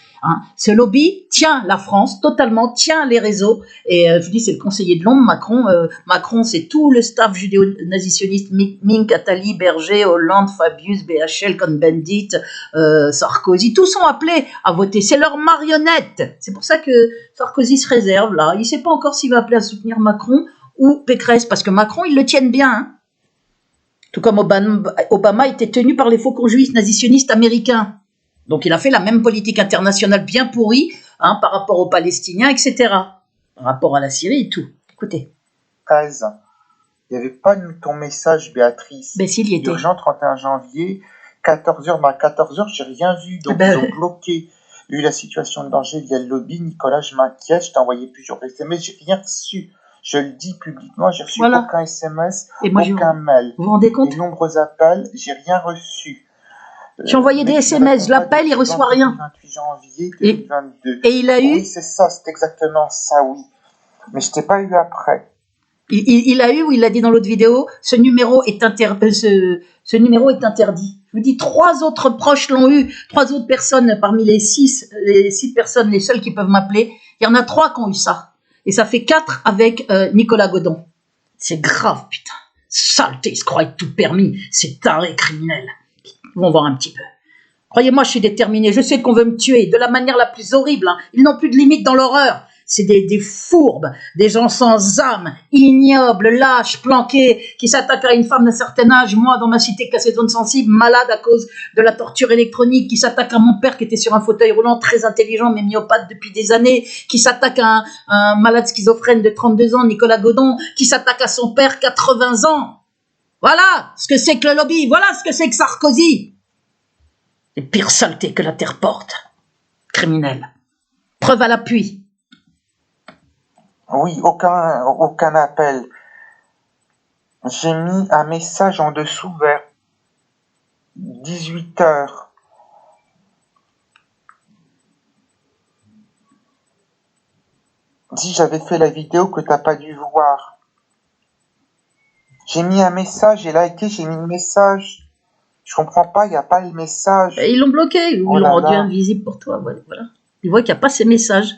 Ce lobby tient la France totalement, tient les réseaux, et je vous dis, c'est le conseiller de l'ombre, Macron. Macron, c'est tout le staff judéo-nazitionniste, Mink, Attali, Berger, Hollande, Fabius, BHL, Cohn-Bendit, Sarkozy, tous sont appelés à voter, c'est leur marionnette. C'est pour ça que Sarkozy se réserve là, il ne sait pas encore s'il va appeler à soutenir Macron ou Pécresse, parce que Macron, ils le tiennent bien, tout comme Obama était tenu par les faucons juifs nazitionnistes américains. Donc il a fait la même politique internationale bien pourrie par rapport aux Palestiniens, etc. Par rapport à la Syrie et tout. Écoutez. 13. Il n'y avait pas ton message, Béatrice. Ben s'il y était. Urgent 31 janvier, 14h. À 14h, j'ai rien vu, donc ils ont bloqué. Vu la situation de danger via le lobby, Nicolas, je m'inquiète, je t'ai envoyé plusieurs SMS, j'ai rien reçu. Je le dis publiquement, j'ai reçu Voilà. aucun SMS, Et moi, aucun mail. vous vous rendez compte? Les nombreux appels, j'ai rien reçu. J'ai envoyé des SMS, je l'appelle, il reçoit rien. 28 janvier 2022. Et il a eu... Oui, c'est ça, c'est exactement ça, oui. Mais je t'ai pas eu après. Il a eu, ou il l'a dit dans l'autre vidéo, ce numéro est interdit. Je vous dis, 3 autres proches l'ont eu, 3 autres personnes parmi les 6 personnes, les seules qui peuvent m'appeler. Il y en a 3 qui ont eu ça. Et ça fait 4 avec Nicolas Godon. C'est grave, putain. Saleté, ils se croient être tout permis. C'est taré criminel. Ils vont voir un petit peu. Croyez-moi, je suis déterminé. Je sais qu'on veut me tuer de la manière la plus horrible. Hein. Ils n'ont plus de limite dans l'horreur. C'est des fourbes, des gens sans âme, ignobles, lâches, planqués, qui s'attaquent à une femme d'un certain âge, moi dans ma cité classée zone sensible, malade à cause de la torture électronique, qui s'attaquent à mon père qui était sur un fauteuil roulant, très intelligent mais myopathe depuis des années, qui s'attaquent à un malade schizophrène de 32 ans, Nicolas Godon, qui s'attaque à son père, 80 ans. Voilà ce que c'est que le lobby, voilà ce que c'est que Sarkozy. Les pires saletés que la terre porte. Criminel. Preuve à l'appui. Oui, aucun appel. J'ai mis un message en dessous vers 18 heures. Si j'avais fait la vidéo que t'as pas dû voir. J'ai mis un message, j'ai liké, j'ai mis le message. Je comprends pas, il n'y a pas le message. Et ils l'ont bloqué, ou ils l'ont rendu invisible pour toi. Voilà. Ils voient qu'il n'y a pas ces messages.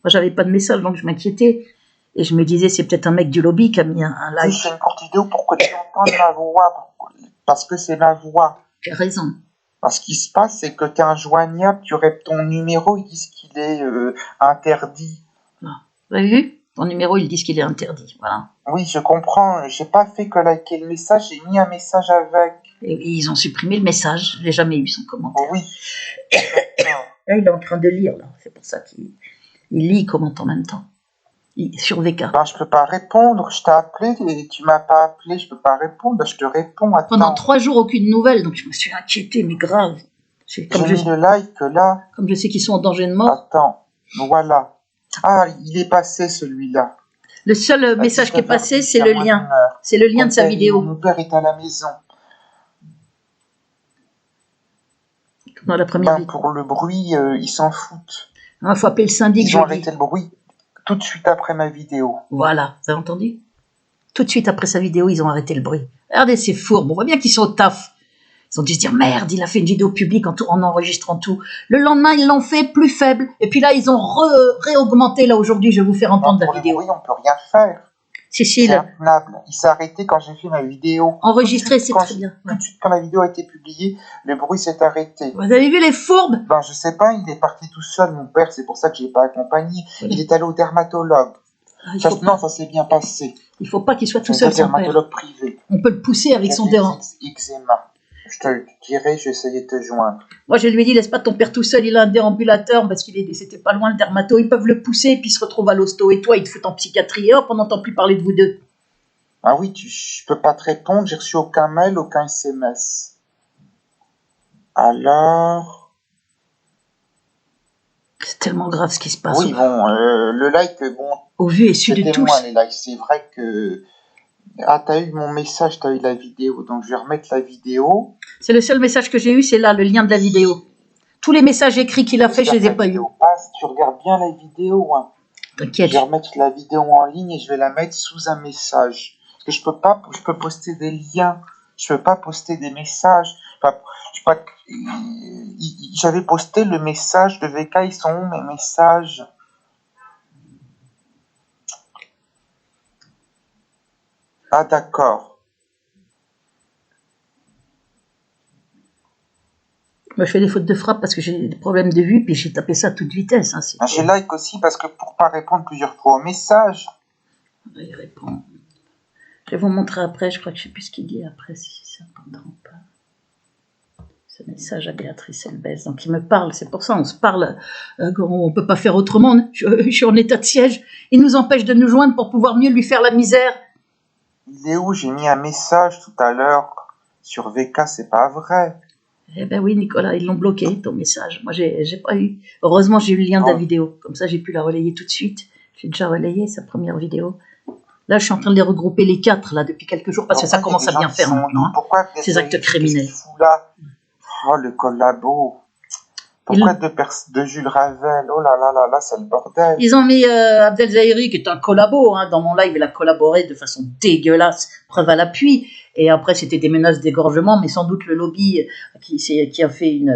Moi, j'avais pas de message, donc je m'inquiétais. Et je me disais, c'est peut-être un mec du lobby qui a mis un like. Oui, c'est une courte vidéo pour que tu entendes ma voix. Parce que c'est ma voix. Tu as raison. Ce qui se passe, c'est que tu es injoignable, tu répètes ton numéro, ils disent qu'il est interdit. Vous avez vu? Ton numéro, ils disent qu'il est interdit. Voilà. Oui, je comprends. J'ai pas fait que liker le message, j'ai mis un message avec. Et ils ont supprimé le message. Je n'ai jamais eu son commentaire. Oui. Là, il est en train de lire. Là. C'est pour ça qu'il lit, il commente en même temps. Sur VK. Ben, je peux pas répondre. Je t'ai appelé et tu m'as pas appelé. Je peux pas répondre. Ben, je te réponds. Attends. Pendant 3 jours, aucune nouvelle. Donc, je me suis inquiétée, mais grave. J'ai mis le like là. Comme je sais qu'ils sont en danger de mort. Attends. Voilà. Ah, il est passé celui-là. Le seul message qui est passé, c'est le lien. C'est le lien de sa vidéo. Mon père est à la maison. Dans la première vidéo. Pour le bruit, ils s'en foutent. Il faut appeler le syndic. Ils ont arrêté le bruit tout de suite après ma vidéo. Voilà, vous avez entendu? Tout de suite après sa vidéo, ils ont arrêté le bruit. Regardez ces fourbes, on voit bien qu'ils sont au taf. Ils ont dû se dire, merde, il a fait une vidéo publique en enregistrant tout. Le lendemain, ils l'ont fait plus faible. Et puis là, ils ont réaugmenté. Là, aujourd'hui, je vais vous faire entendre la vidéo. Oui, on peut rien faire. Cécile. C'est intenable. Il s'est arrêté quand j'ai fait ma vidéo. Enregistré, c'est très bien. Tout de suite, quand la vidéo a été publiée, le bruit s'est arrêté. Vous avez vu les fourbes? Ben, je sais pas, il est parti tout seul, mon père, c'est pour ça que je l'ai pas accompagné. Voilà. Il est allé au dermatologue. Non, ça s'est bien passé. Il faut pas qu'il soit tout seul, son père. Dermatologue privé. On peut le pousser avec son dermatologue. Eczéma. Je te dirai, je vais essayer de te joindre. Moi, je lui ai dit, laisse pas ton père tout seul, il a un déambulateur, parce c'était pas loin le dermato. Ils peuvent le pousser, et puis il se retrouve à l'hosto. Et toi, ils te foutent en psychiatrie. Et hop, on n'entend plus parler de vous deux. Ah oui, je peux pas te répondre, j'ai reçu aucun mail, aucun SMS. Alors... C'est tellement grave ce qui se passe. Oui, bon, le like, bon... Au vu et su de tous. Moi, les likes, c'est vrai que... Ah, t'as eu mon message, t'as eu la vidéo, donc je vais remettre la vidéo. C'est le seul message que j'ai eu, c'est là, le lien de la vidéo. Tous les messages écrits qu'il a fait, je les ai pas eus. Tu regardes bien la vidéo, hein. T'inquiète. Je vais remettre la vidéo en ligne et je vais la mettre sous un message. Parce que je peux poster des liens, je peux pas poster des messages. J'avais posté le message de VK, ils sont où mes messages? Ah d'accord. Moi, je fais des fautes de frappe parce que j'ai des problèmes de vue, puis j'ai tapé ça à toute vitesse. Hein, j'ai like aussi parce que pour pas répondre plusieurs fois au message. Il répond. Je vais vous montrer après, je crois que je sais plus ce qu'il dit après, si c'est important ou pas. Ce message à Béatrice Elbez, donc il me parle, c'est pour ça, on se parle, on peut pas faire autrement, je suis en état de siège, il nous empêche de nous joindre pour pouvoir mieux lui faire la misère. Il est où? J'ai mis un message tout à l'heure sur VK, c'est pas vrai. Eh ben oui, Nicolas, ils l'ont bloqué, ton message. Moi, j'ai pas eu. Heureusement, j'ai eu le lien de la vidéo. Comme ça, j'ai pu la relayer tout de suite. J'ai déjà relayé sa première vidéo. Là, je suis en train de les regrouper les 4, là, depuis quelques jours, parce que ça commence à bien faire maintenant. Pourquoi ces actes criminels. Là oh, le collabo. Pourquoi de Jules Ravel? Oh là là là là, c'est le bordel. Ils ont mis Abdel Zahiri, qui est un collabo. Hein, dans mon live, il a collaboré de façon dégueulasse, preuve à l'appui. Et après, c'était des menaces d'égorgement, mais sans doute le lobby qui a fait une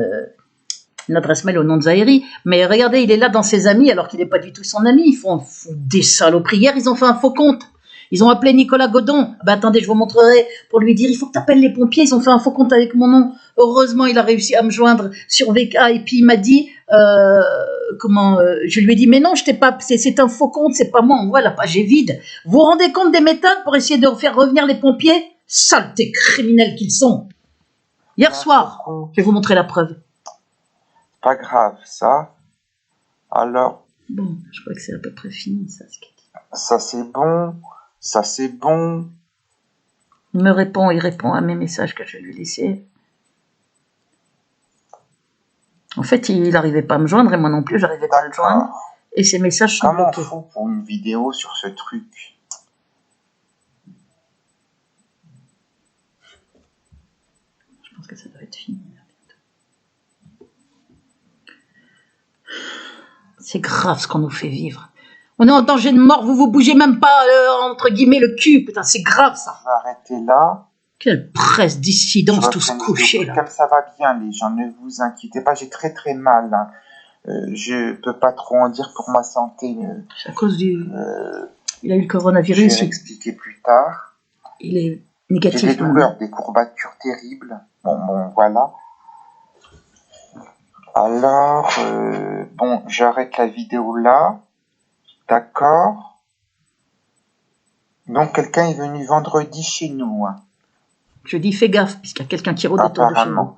adresse mail au nom de Zahiri. Mais regardez, il est là dans ses amis, alors qu'il n'est pas du tout son ami. Ils font des saloperies. Hier, ils ont fait un faux compte. Ils ont appelé Nicolas Godon. Ben attendez, je vous montrerai pour lui dire, il faut que tu appelles les pompiers. Ils ont fait un faux compte avec mon nom. Heureusement, il a réussi à me joindre sur VK. Et puis, il m'a dit, je lui ai dit, mais non, je t'ai pas, c'est un faux compte, c'est pas moi. On voit, la page est vide. Vous vous rendez compte des méthodes pour essayer de faire revenir les pompiers? Saletés criminels qu'ils sont. Hier soir, je vais vous montrer la preuve. Pas grave, ça. Alors. Bon, je crois que c'est à peu près fini, ça, ce qu'il dit. Ça, c'est bon. Ça, c'est bon. Il me répond, il répond à mes messages que je lui ai laissés. En fait, il n'arrivait pas à me joindre et moi non plus, j'arrivais pas à le joindre. Et ses messages sont bloqués. Comment on fout pour une vidéo sur ce truc? Je pense que ça doit être fini. C'est grave ce qu'on nous fait vivre. On est en danger de mort, vous vous bougez même pas, entre guillemets, le cul. Putain, c'est grave, ça. Je vais arrêter là. Quelle presse dissidence, tous couchés, là. Comme ça va bien, les gens, ne vous inquiétez pas, j'ai très très mal. Hein. Je peux pas trop en dire pour ma santé. C'est à cause du... il a eu le coronavirus. Je vais expliquer plus tard. Il est négatif. J'ai des douleurs, des courbatures terribles. Bon, voilà. Alors, bon, j'arrête la vidéo là. D'accord. Donc, quelqu'un est venu vendredi chez nous. Hein. Je dis fais gaffe, puisqu'il y a quelqu'un qui rôde autour de chez nous.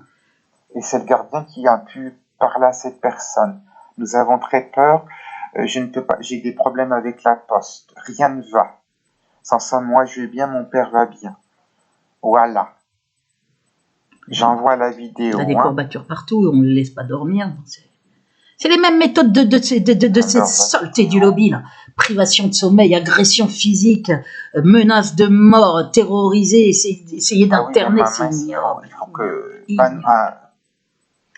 Et c'est le gardien qui a pu parler à cette personne. Nous avons très peur. Je ne peux pas. J'ai des problèmes avec la poste. Rien ne va. Sans ça, moi, je vais bien. Mon père va bien. Voilà. J'envoie la vidéo. Il a des courbatures partout. On ne le laisse pas dormir. C'est les mêmes méthodes de cette saleté du lobby, là. Privation de sommeil, agression physique, menace de mort, terroriser, essayer d'interner. C'est ignoble. Il faut que...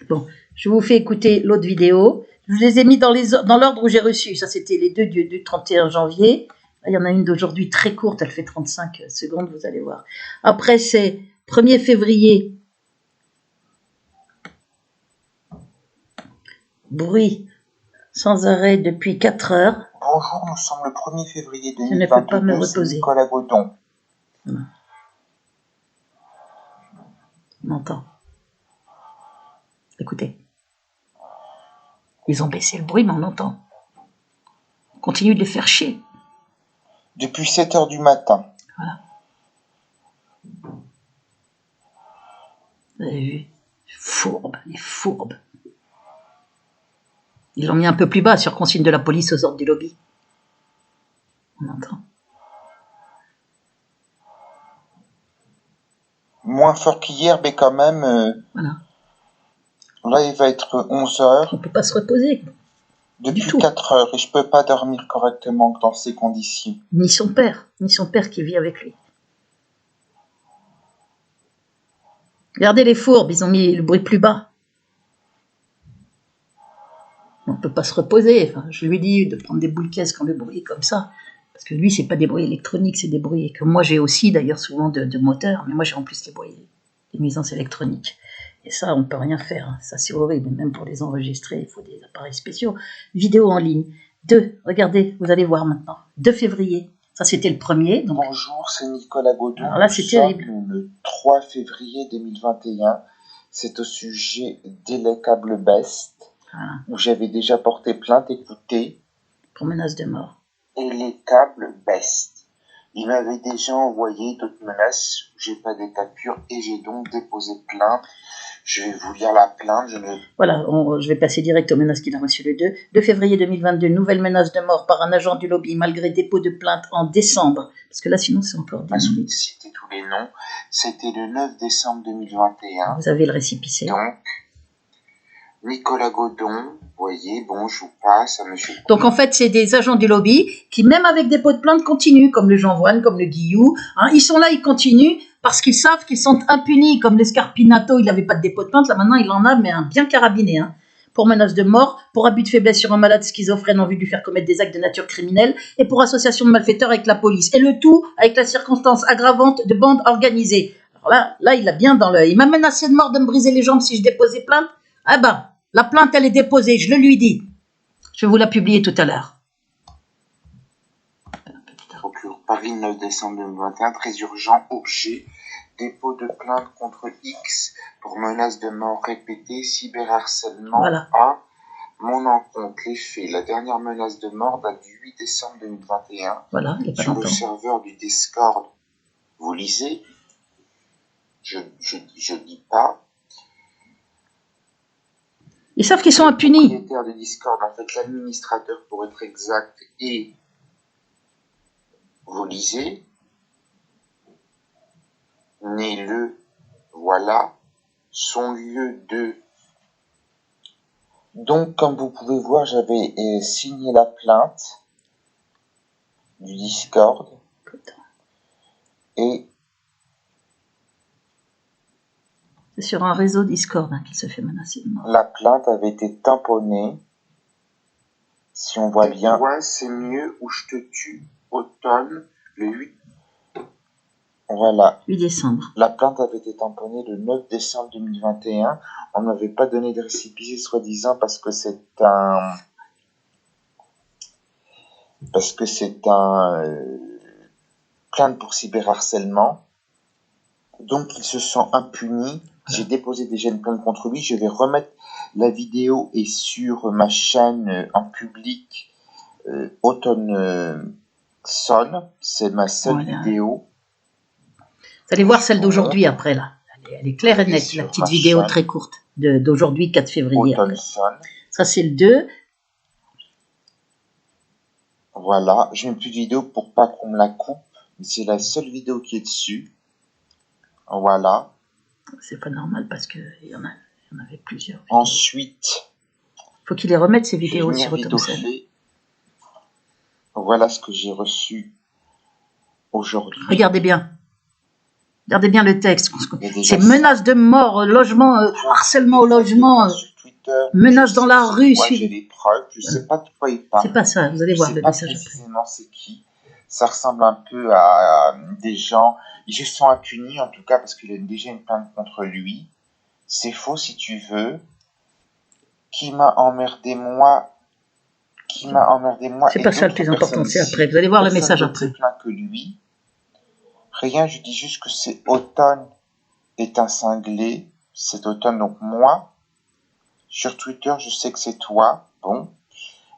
Bon, je vous fais écouter l'autre vidéo. Je vous les ai mis dans l'ordre où j'ai reçu. Ça, c'était les deux du 31 janvier. Là, il y en a une d'aujourd'hui très courte. Elle fait 35 secondes, vous allez voir. Après, c'est 1er février. Bruit sans arrêt depuis 4 heures. Bonjour, nous sommes le 1er février 2022. Je ne peux pas me reposer. Nicolas Godon. On entend. Écoutez. Ils ont baissé le bruit, mais on entend. On continue de les faire chier. Depuis 7 heures du matin. Voilà. Vous avez vu? Fourbes, les fourbes. Ils l'ont mis un peu plus bas sur consigne de la police aux ordres du lobby. On entend. Moins fort qu'hier, mais quand même... Voilà. Là, il va être 11 heures. On ne peut pas se reposer. Depuis 4 heures, et je ne peux pas dormir correctement dans ces conditions. Ni son père qui vit avec lui. Regardez les fourbes, ils ont mis le bruit plus bas. On ne peut pas se reposer. Enfin, je lui dis de prendre des boules caisses quand le bruit est comme ça. Parce que lui, c'est pas des bruits électroniques, c'est des bruits que moi j'ai aussi, d'ailleurs, souvent de moteur. Mais moi, j'ai en plus les bruits, des nuisances électroniques. Et ça, on ne peut rien faire. Hein. Ça, c'est horrible. Même pour les enregistrer, il faut des appareils spéciaux. Vidéo en ligne. 2, regardez, vous allez voir maintenant. 2 février. Ça, c'était le premier. Donc... Bonjour, c'est Nicolas Godon. Alors là, c'est terrible. Le 3 février 2021, c'est au sujet d'Ele Câble Best, où j'avais déjà porté plainte, écoutez. Pour menace de mort. Ele Câble Best. Il m'avait déjà envoyé d'autres menaces, j'ai pas des captures et j'ai donc déposé plainte. Je vais vous lire la plainte. Voilà, je vais passer direct aux menaces qu'il a reçues le 2 février 2022. Nouvelle menace de mort par un agent du lobby malgré dépôt de plainte en décembre. Parce que là, sinon, c'est encore des minutes. Citer tous les noms. C'était le 9 décembre 2021. Vous avez le récépissé. Donc, Nicolas Godon, vous voyez, bon, je vous passe à monsieur. Donc, en fait, c'est des agents du lobby qui, même avec dépôt de plainte, continuent, comme le Jean Voine, comme le Guillou. Hein, ils sont là, ils continuent. Parce qu'ils savent qu'ils sont impunis, comme l'Escarpinato, il n'avait pas de dépôt de plainte, là maintenant il en a, mais un bien carabiné, hein, pour menace de mort, pour abus de faiblesse sur un malade schizophrène en vue de lui faire commettre des actes de nature criminelle, et pour association de malfaiteurs avec la police. Et le tout avec la circonstance aggravante de bande organisée. Alors là il a bien dans l'œil. Il m'a menacé de mort de me briser les jambes si je déposais plainte. Ah ben, la plainte elle est déposée, je le lui dis. Je vais vous la publier tout à l'heure. Procure Paris, 9 décembre 2021, très urgent, objet, dépôt de plainte contre X pour menace de mort répétée, cyberharcèlement voilà. à mon encontre. Les faits, la dernière menace de mort date du 8 décembre 2021 voilà, sur le serveur du Discord. Vous lisez, je dis pas. Ils savent qu'ils sont impunis. Le propriétaire de Discord, en fait l'administrateur pour être exact, et vous lisez, né le, voilà, son lieu de. Donc, comme vous pouvez voir, j'avais signé la plainte du Discord. Et c'est sur un réseau Discord hein, qu'il se fait menacer de mort. La plainte avait été tamponnée. Si on voit bien. Ouais, c'est mieux ou je te tue, automne, le 8. Voilà. 8 décembre. La plainte avait été tamponnée le 9 décembre 2021. On ne m'avait pas donné de récépissé, soi-disant, parce que c'est un plainte pour cyberharcèlement. Donc, il se sent impuni. J'ai déposé déjà une plainte contre lui. Je vais remettre la vidéo et sur ma chaîne en public Automne Son. C'est ma seule vidéo. Vous allez voir celle d'aujourd'hui après là. Elle est claire et nette, la petite vidéo très courte d'aujourd'hui 4 février. Automne Son. Ça c'est le 2. Voilà, je mets plus de vidéo pour pas qu'on me la coupe. C'est la seule vidéo qui est dessus. Voilà. C'est pas normal parce qu'il y en avait plusieurs. Vidéos. Ensuite, faut qu'il les remette ces vidéos sur Automne Son. Voilà ce que j'ai reçu aujourd'hui. Regardez bien. Regardez bien le texte. C'est menace de mort, logement, harcèlement au logement, menace dans la rue. J'ai les preuves, je sais pas de quoi il parle. C'est pas ça, vous allez voir le message après. Précisément c'est qui. Ça ressemble un peu à des gens. Ils se sont impunis en tout cas parce qu'il a déjà une plainte contre lui. C'est faux si tu veux. Qui m'a emmerdé moi. C'est pas ça le plus important, c'est après. Vous allez voir le message après. Que lui. Rien, je dis juste que c'est Automne est un cinglé. C'est Automne, donc moi. Sur Twitter, je sais que c'est toi. Bon.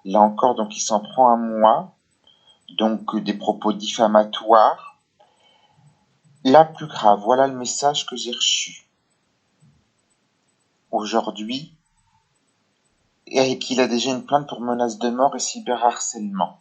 Là encore, donc il s'en prend à moi. Donc des propos diffamatoires. La plus grave, voilà le message que j'ai reçu. Aujourd'hui. Et qu'il a déjà une plainte pour menace de mort et cyberharcèlement.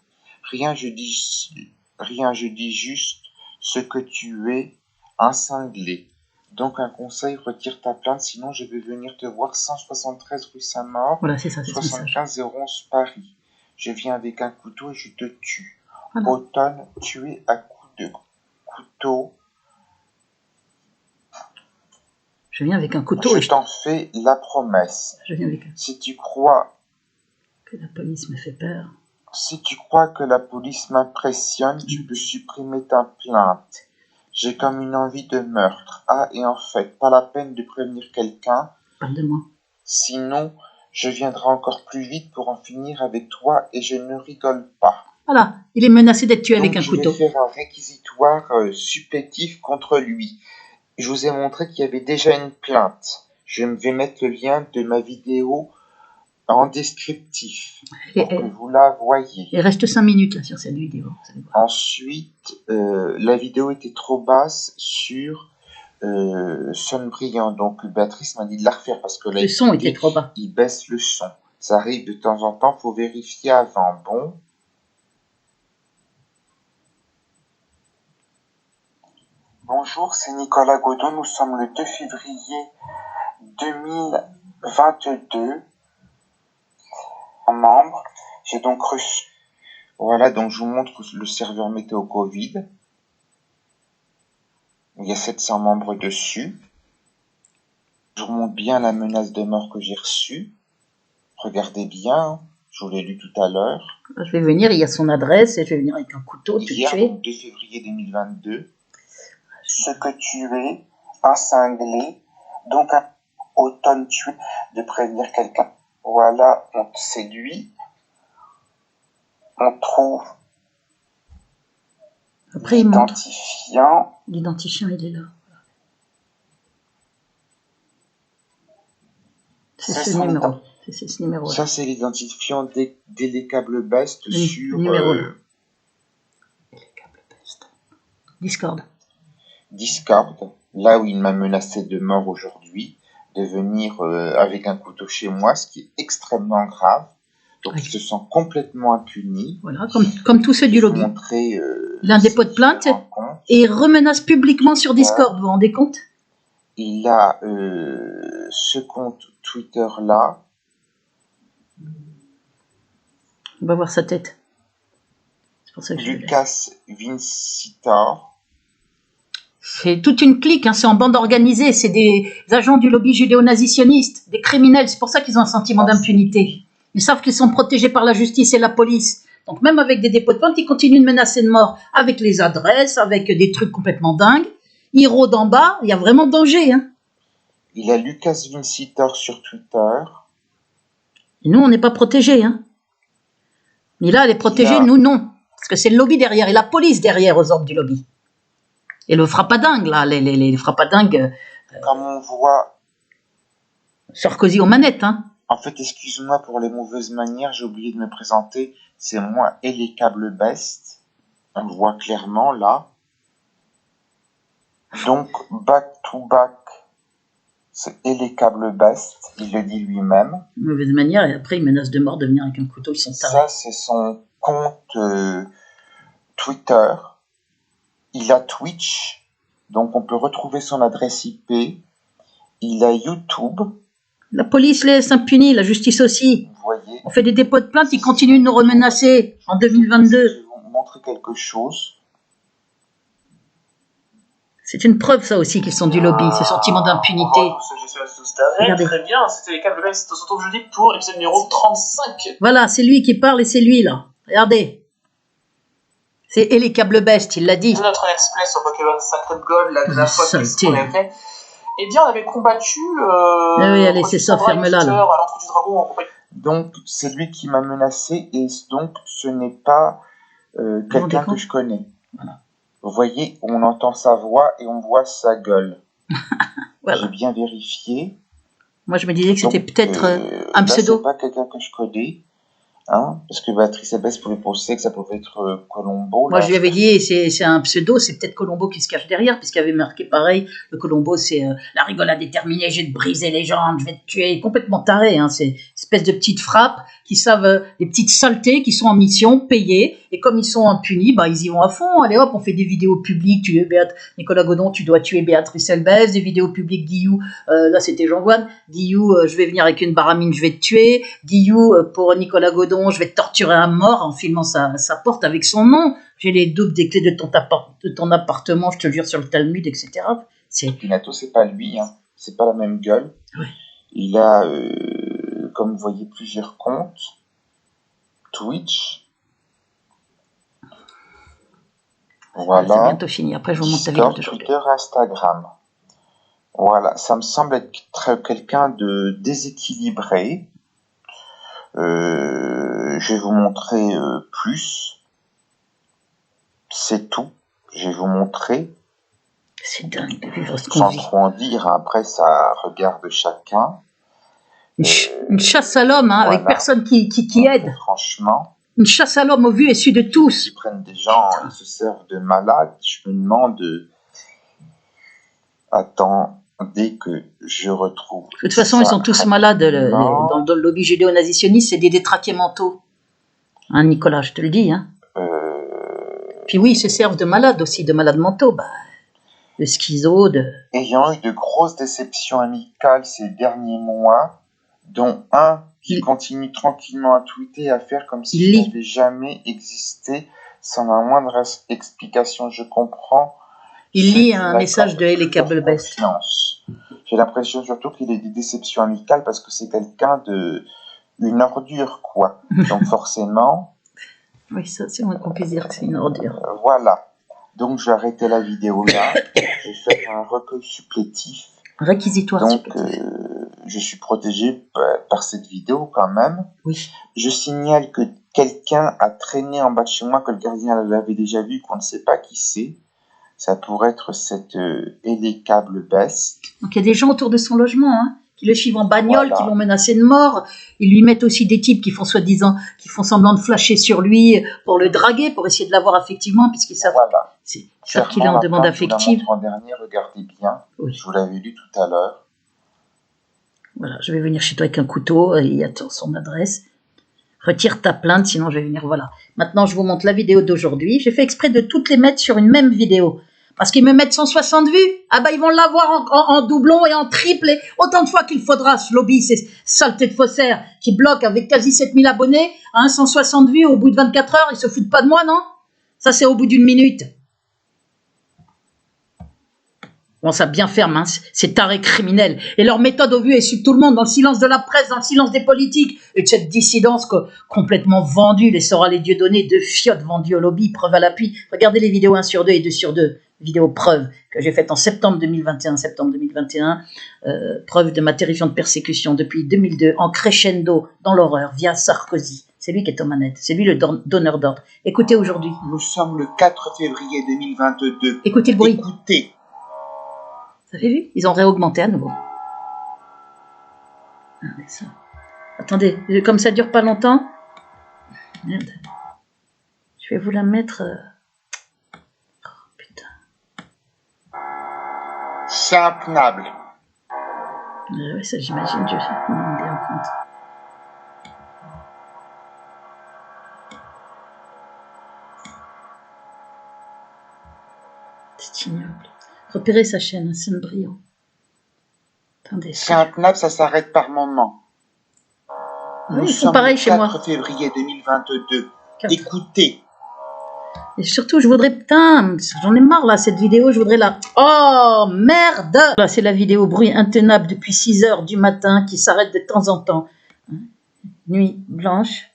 Rien, je dis juste ce que tu es, un cinglé. Donc un conseil, retire ta plainte, sinon je vais venir te voir 173 rue Saint-Maur, voilà, c'est ça, 75 011 Paris. Je viens avec un couteau et je te tue. Voilà. Automne, tué à coups de couteau. Je viens avec un couteau. Je t'en fais la promesse. Je viens avec un... Si tu crois que la police me fait peur. Si tu crois que la police m'impressionne, tu peux supprimer ta plainte. J'ai comme une envie de meurtre. Ah, et en fait, pas la peine de prévenir quelqu'un. Parle de moi. Sinon, je viendrai encore plus vite pour en finir avec toi et je ne rigole pas. Voilà, il est menacé d'être tué avec un couteau. Je vais faire un réquisitoire supplétif contre lui. Je vous ai montré qu'il y avait déjà une plainte. Je vais mettre le lien de ma vidéo en descriptif pour que vous la voyez. Il reste 5 minutes là sur cette vidéo. Ensuite, la vidéo était trop basse sur Sonne brillant. Donc Béatrice m'a dit de la refaire parce que là, Le son était trop bas. il baisse le son. Ça arrive de temps en temps, faut vérifier avant. Bon. Bonjour, c'est Nicolas Godon. Nous sommes le 2 février 2022. En membre, j'ai donc reçu. Voilà, donc je vous montre le serveur météo Covid. Il y a 700 membres dessus. Je vous montre bien la menace de mort que j'ai reçue. Regardez bien, je vous l'ai lu tout à l'heure. Je vais venir, il y a son adresse et je vais venir avec un couteau te Hier, tuer. donc 2 février 2022. Ce que tu es, un cinglé, donc un automne tué, de prévenir quelqu'un. Voilà, on te séduit. On trouve Après, il montre. l'identifiant. L'identifiant, il est là. C'est ce numéro. C'est ce numéro. Ça, c'est l'identifiant délécable best sur numéro là. Délécable best. Discord. Discord, là où il m'a menacé de mort aujourd'hui, de venir avec un couteau chez moi, ce qui est extrêmement grave. Donc, il se sent complètement impuni. Voilà, comme tous ceux du lobby. Il a un dépôt de plainte et il remenace publiquement sur Discord, vous vous rendez compte? Il a ce compte Twitter là. On va voir sa tête. C'est pour ça que Lucas Vincitor. C'est toute une clique, hein, c'est en bande organisée, c'est des agents du lobby judéo-nazitionniste, des criminels, c'est pour ça qu'ils ont un sentiment d'impunité. Ils savent qu'ils sont protégés par la justice et la police. Donc même avec des dépôts de plainte, ils continuent de menacer de mort, avec les adresses, avec des trucs complètement dingues. Ils rôdent en bas, il y a vraiment danger. Hein. Il a Lucas Vincitor sur Twitter. Et nous, on n'est pas protégés. Hein. Mais là, elle est protégée, nous non. Parce que c'est le lobby derrière et la police derrière aux ordres du lobby. Et le frappadingue, là, les frappadingues. Comme on voit. Sarkozy aux manettes, hein. En fait, excuse-moi pour les mauvaises manières, j'ai oublié de me présenter. C'est moi et les câbles best. On le voit clairement là. Donc, back to back, c'est et les câbles best. Il le dit lui-même. Mauvaise manière, et après il menace de mort de venir avec un couteau, ils sont tarés. Ça, c'est son compte Twitter. Il a Twitch, donc on peut retrouver son adresse IP. Il a YouTube. La police laisse impunie, la justice aussi. Vous voyez. On fait des dépôts de plainte, ils continuent de nous remenacer en 2022. Je vais vous montrer quelque chose. C'est une preuve, ça aussi, qu'ils sont du lobby, ce sentiment d'impunité. Regardez. Très bien, c'était les câbles best, on se retrouve jeudi pour l'épisode numéro 35. Voilà, c'est lui qui parle et c'est lui, là. Regardez. C'est et les câbles best, il l'a dit. Notre let's play sur Pokémon Sacred Gold, la fois qu'on avait fait. Eh bien, on avait combattu. Oui, allez, c'est ça, ferme-la, là. À l'entrée du dragon en compagnie. Donc, c'est lui qui m'a menacé et donc, ce n'est pas quelqu'un que je connais. Voilà. Vous voyez, on entend sa voix et on voit sa gueule. Voilà. J'ai bien vérifié. Moi, je me disais que c'était peut-être un pseudo. C'est pas quelqu'un que je connais. Hein, parce que Béatrice Elbès pouvait penser que ça pouvait être Colombo. Moi, je lui avais dit, c'est un pseudo, c'est peut-être Colombo qui se cache derrière, puisqu'il avait marqué pareil. Le Colombo, c'est la rigolade déterminée, je vais te briser les jambes, je vais te tuer. Complètement taré, hein, c'est une espèce de petites frappes qui savent, des petites saletés qui sont en mission, payées, et comme ils sont impunis, bah, ils y vont à fond. Allez hop, on fait des vidéos publiques, Nicolas Godon, tu dois tuer Béatrice Elbès, des vidéos publiques, Guillou, là c'était Jean-Gouane, Guillou, je vais venir avec une baramine, je vais te tuer, Guillou, pour Nicolas Godon, je vais te torturer à mort en filmant sa porte avec son nom. J'ai les doubles des clés de ton appartement, je te jure sur le Talmud, etc. Pinato, c'est pas lui, hein. C'est pas la même gueule. Ouais. Il a, comme vous voyez, plusieurs comptes. Twitch. Voilà. C'est bientôt fini. Après, je vous montre ta vidéo de Twitter, Instagram. Voilà. Ça me semble être quelqu'un de déséquilibré. Je vais vous montrer plus. C'est tout. Je vais vous montrer. C'est dingue de vivre ce qu'on vit. Sans trop en dire, après ça regarde chacun. Une chasse à l'homme, hein, voilà. Avec personne qui aide. Franchement. Une chasse à l'homme au vu et su de tous. Ils prennent des gens, ils se servent de malades. Je me demande Dès que je retrouve... De toute façon, ils sont tous malades. Dans le lobby judéo-nazitionniste, c'est des détraqués mentaux. Hein, Nicolas, je te le dis. Hein. Puis oui, ils se servent de malades aussi, de malades mentaux. De schizo, Ayant eu de grosses déceptions amicales ces derniers mois, dont un qui continue tranquillement à tweeter et à faire comme s'il n'avait jamais existé, sans la moindre explication, je comprends. Il lit un message de Les Câbles Best. J'ai l'impression surtout qu'il a des déceptions amicales parce que c'est quelqu'un une ordure, quoi. Donc forcément... Oui, ça, c'est moins qu'on puisse dire que c'est une ordure. Voilà. Donc, j'ai arrêté la vidéo là. Je vais faire un recueil supplétif. Réquisitoire. Donc, je suis protégé par cette vidéo quand même. Oui. Je signale que quelqu'un a traîné en bas de chez moi, que le gardien l'avait déjà vu, qu'on ne sait pas qui c'est. Ça pourrait être cette Les Câbles Best. Donc, il y a des gens autour de son logement, hein, qui le suivent en bagnole, qui l'ont menacé de mort. Ils lui mettent aussi des types qui font semblant de flasher sur lui pour le draguer, pour essayer de l'avoir affectivement, puisqu'ils savent, savent qu'il est en demande affective. Dernier, regardez bien, je vous l'avais lu tout à l'heure. Voilà, je vais venir chez toi avec un couteau, il y a son adresse. Retire ta plainte, sinon je vais venir, voilà. Maintenant, je vous montre la vidéo d'aujourd'hui. J'ai fait exprès de toutes les mettre sur une même vidéo. Parce qu'ils me mettent 160 vues. Ah bah ils vont l'avoir en doublon et en triple et autant de fois qu'il faudra, ce lobby, ces saletés de faussaires qui bloquent avec quasi 7000 abonnés, à 160 vues au bout de 24 heures, ils se foutent pas de moi, non? Ça c'est au bout d'une minute. Bon, ça bien ferme, hein, c'est taré criminel. Et leur méthode au vu est sur tout le monde, dans le silence de la presse, dans le silence des politiques, et de cette dissidence complètement vendue, les Sora, les Dieudonné, deux fiottes vendues au lobby, preuve à l'appui. Regardez les vidéos 1 sur 2 et 2 sur 2, vidéos preuves que j'ai faites en septembre 2021, preuve de ma terrifiante persécution depuis 2002, en crescendo, dans l'horreur, via Sarkozy. C'est lui qui est aux manettes, c'est lui le donneur d'ordre. Écoutez aujourd'hui. Nous sommes le 4 février 2022. Écoutez le bruit. Écoutez. Vous avez vu? Ils ont réaugmenté à nouveau. Ça. Attendez, comme ça dure pas longtemps. Merde. Je vais vous la mettre. Oh putain. C'est intenable. Oui, ça j'imagine, je me rendais en compte. C'est ignoble. Repérez sa chaîne, c'est un brillant. Attendez. C'est intenable, ça s'arrête par moment. Oui, ils sont pareils chez moi. 4 février 2022. Écoutez. Et surtout, je voudrais... Putain, j'en ai marre là, cette vidéo, je voudrais la... Oh, merde! Là, c'est la vidéo bruit intenable depuis 6 heures du matin qui s'arrête de temps en temps. Nuit blanche.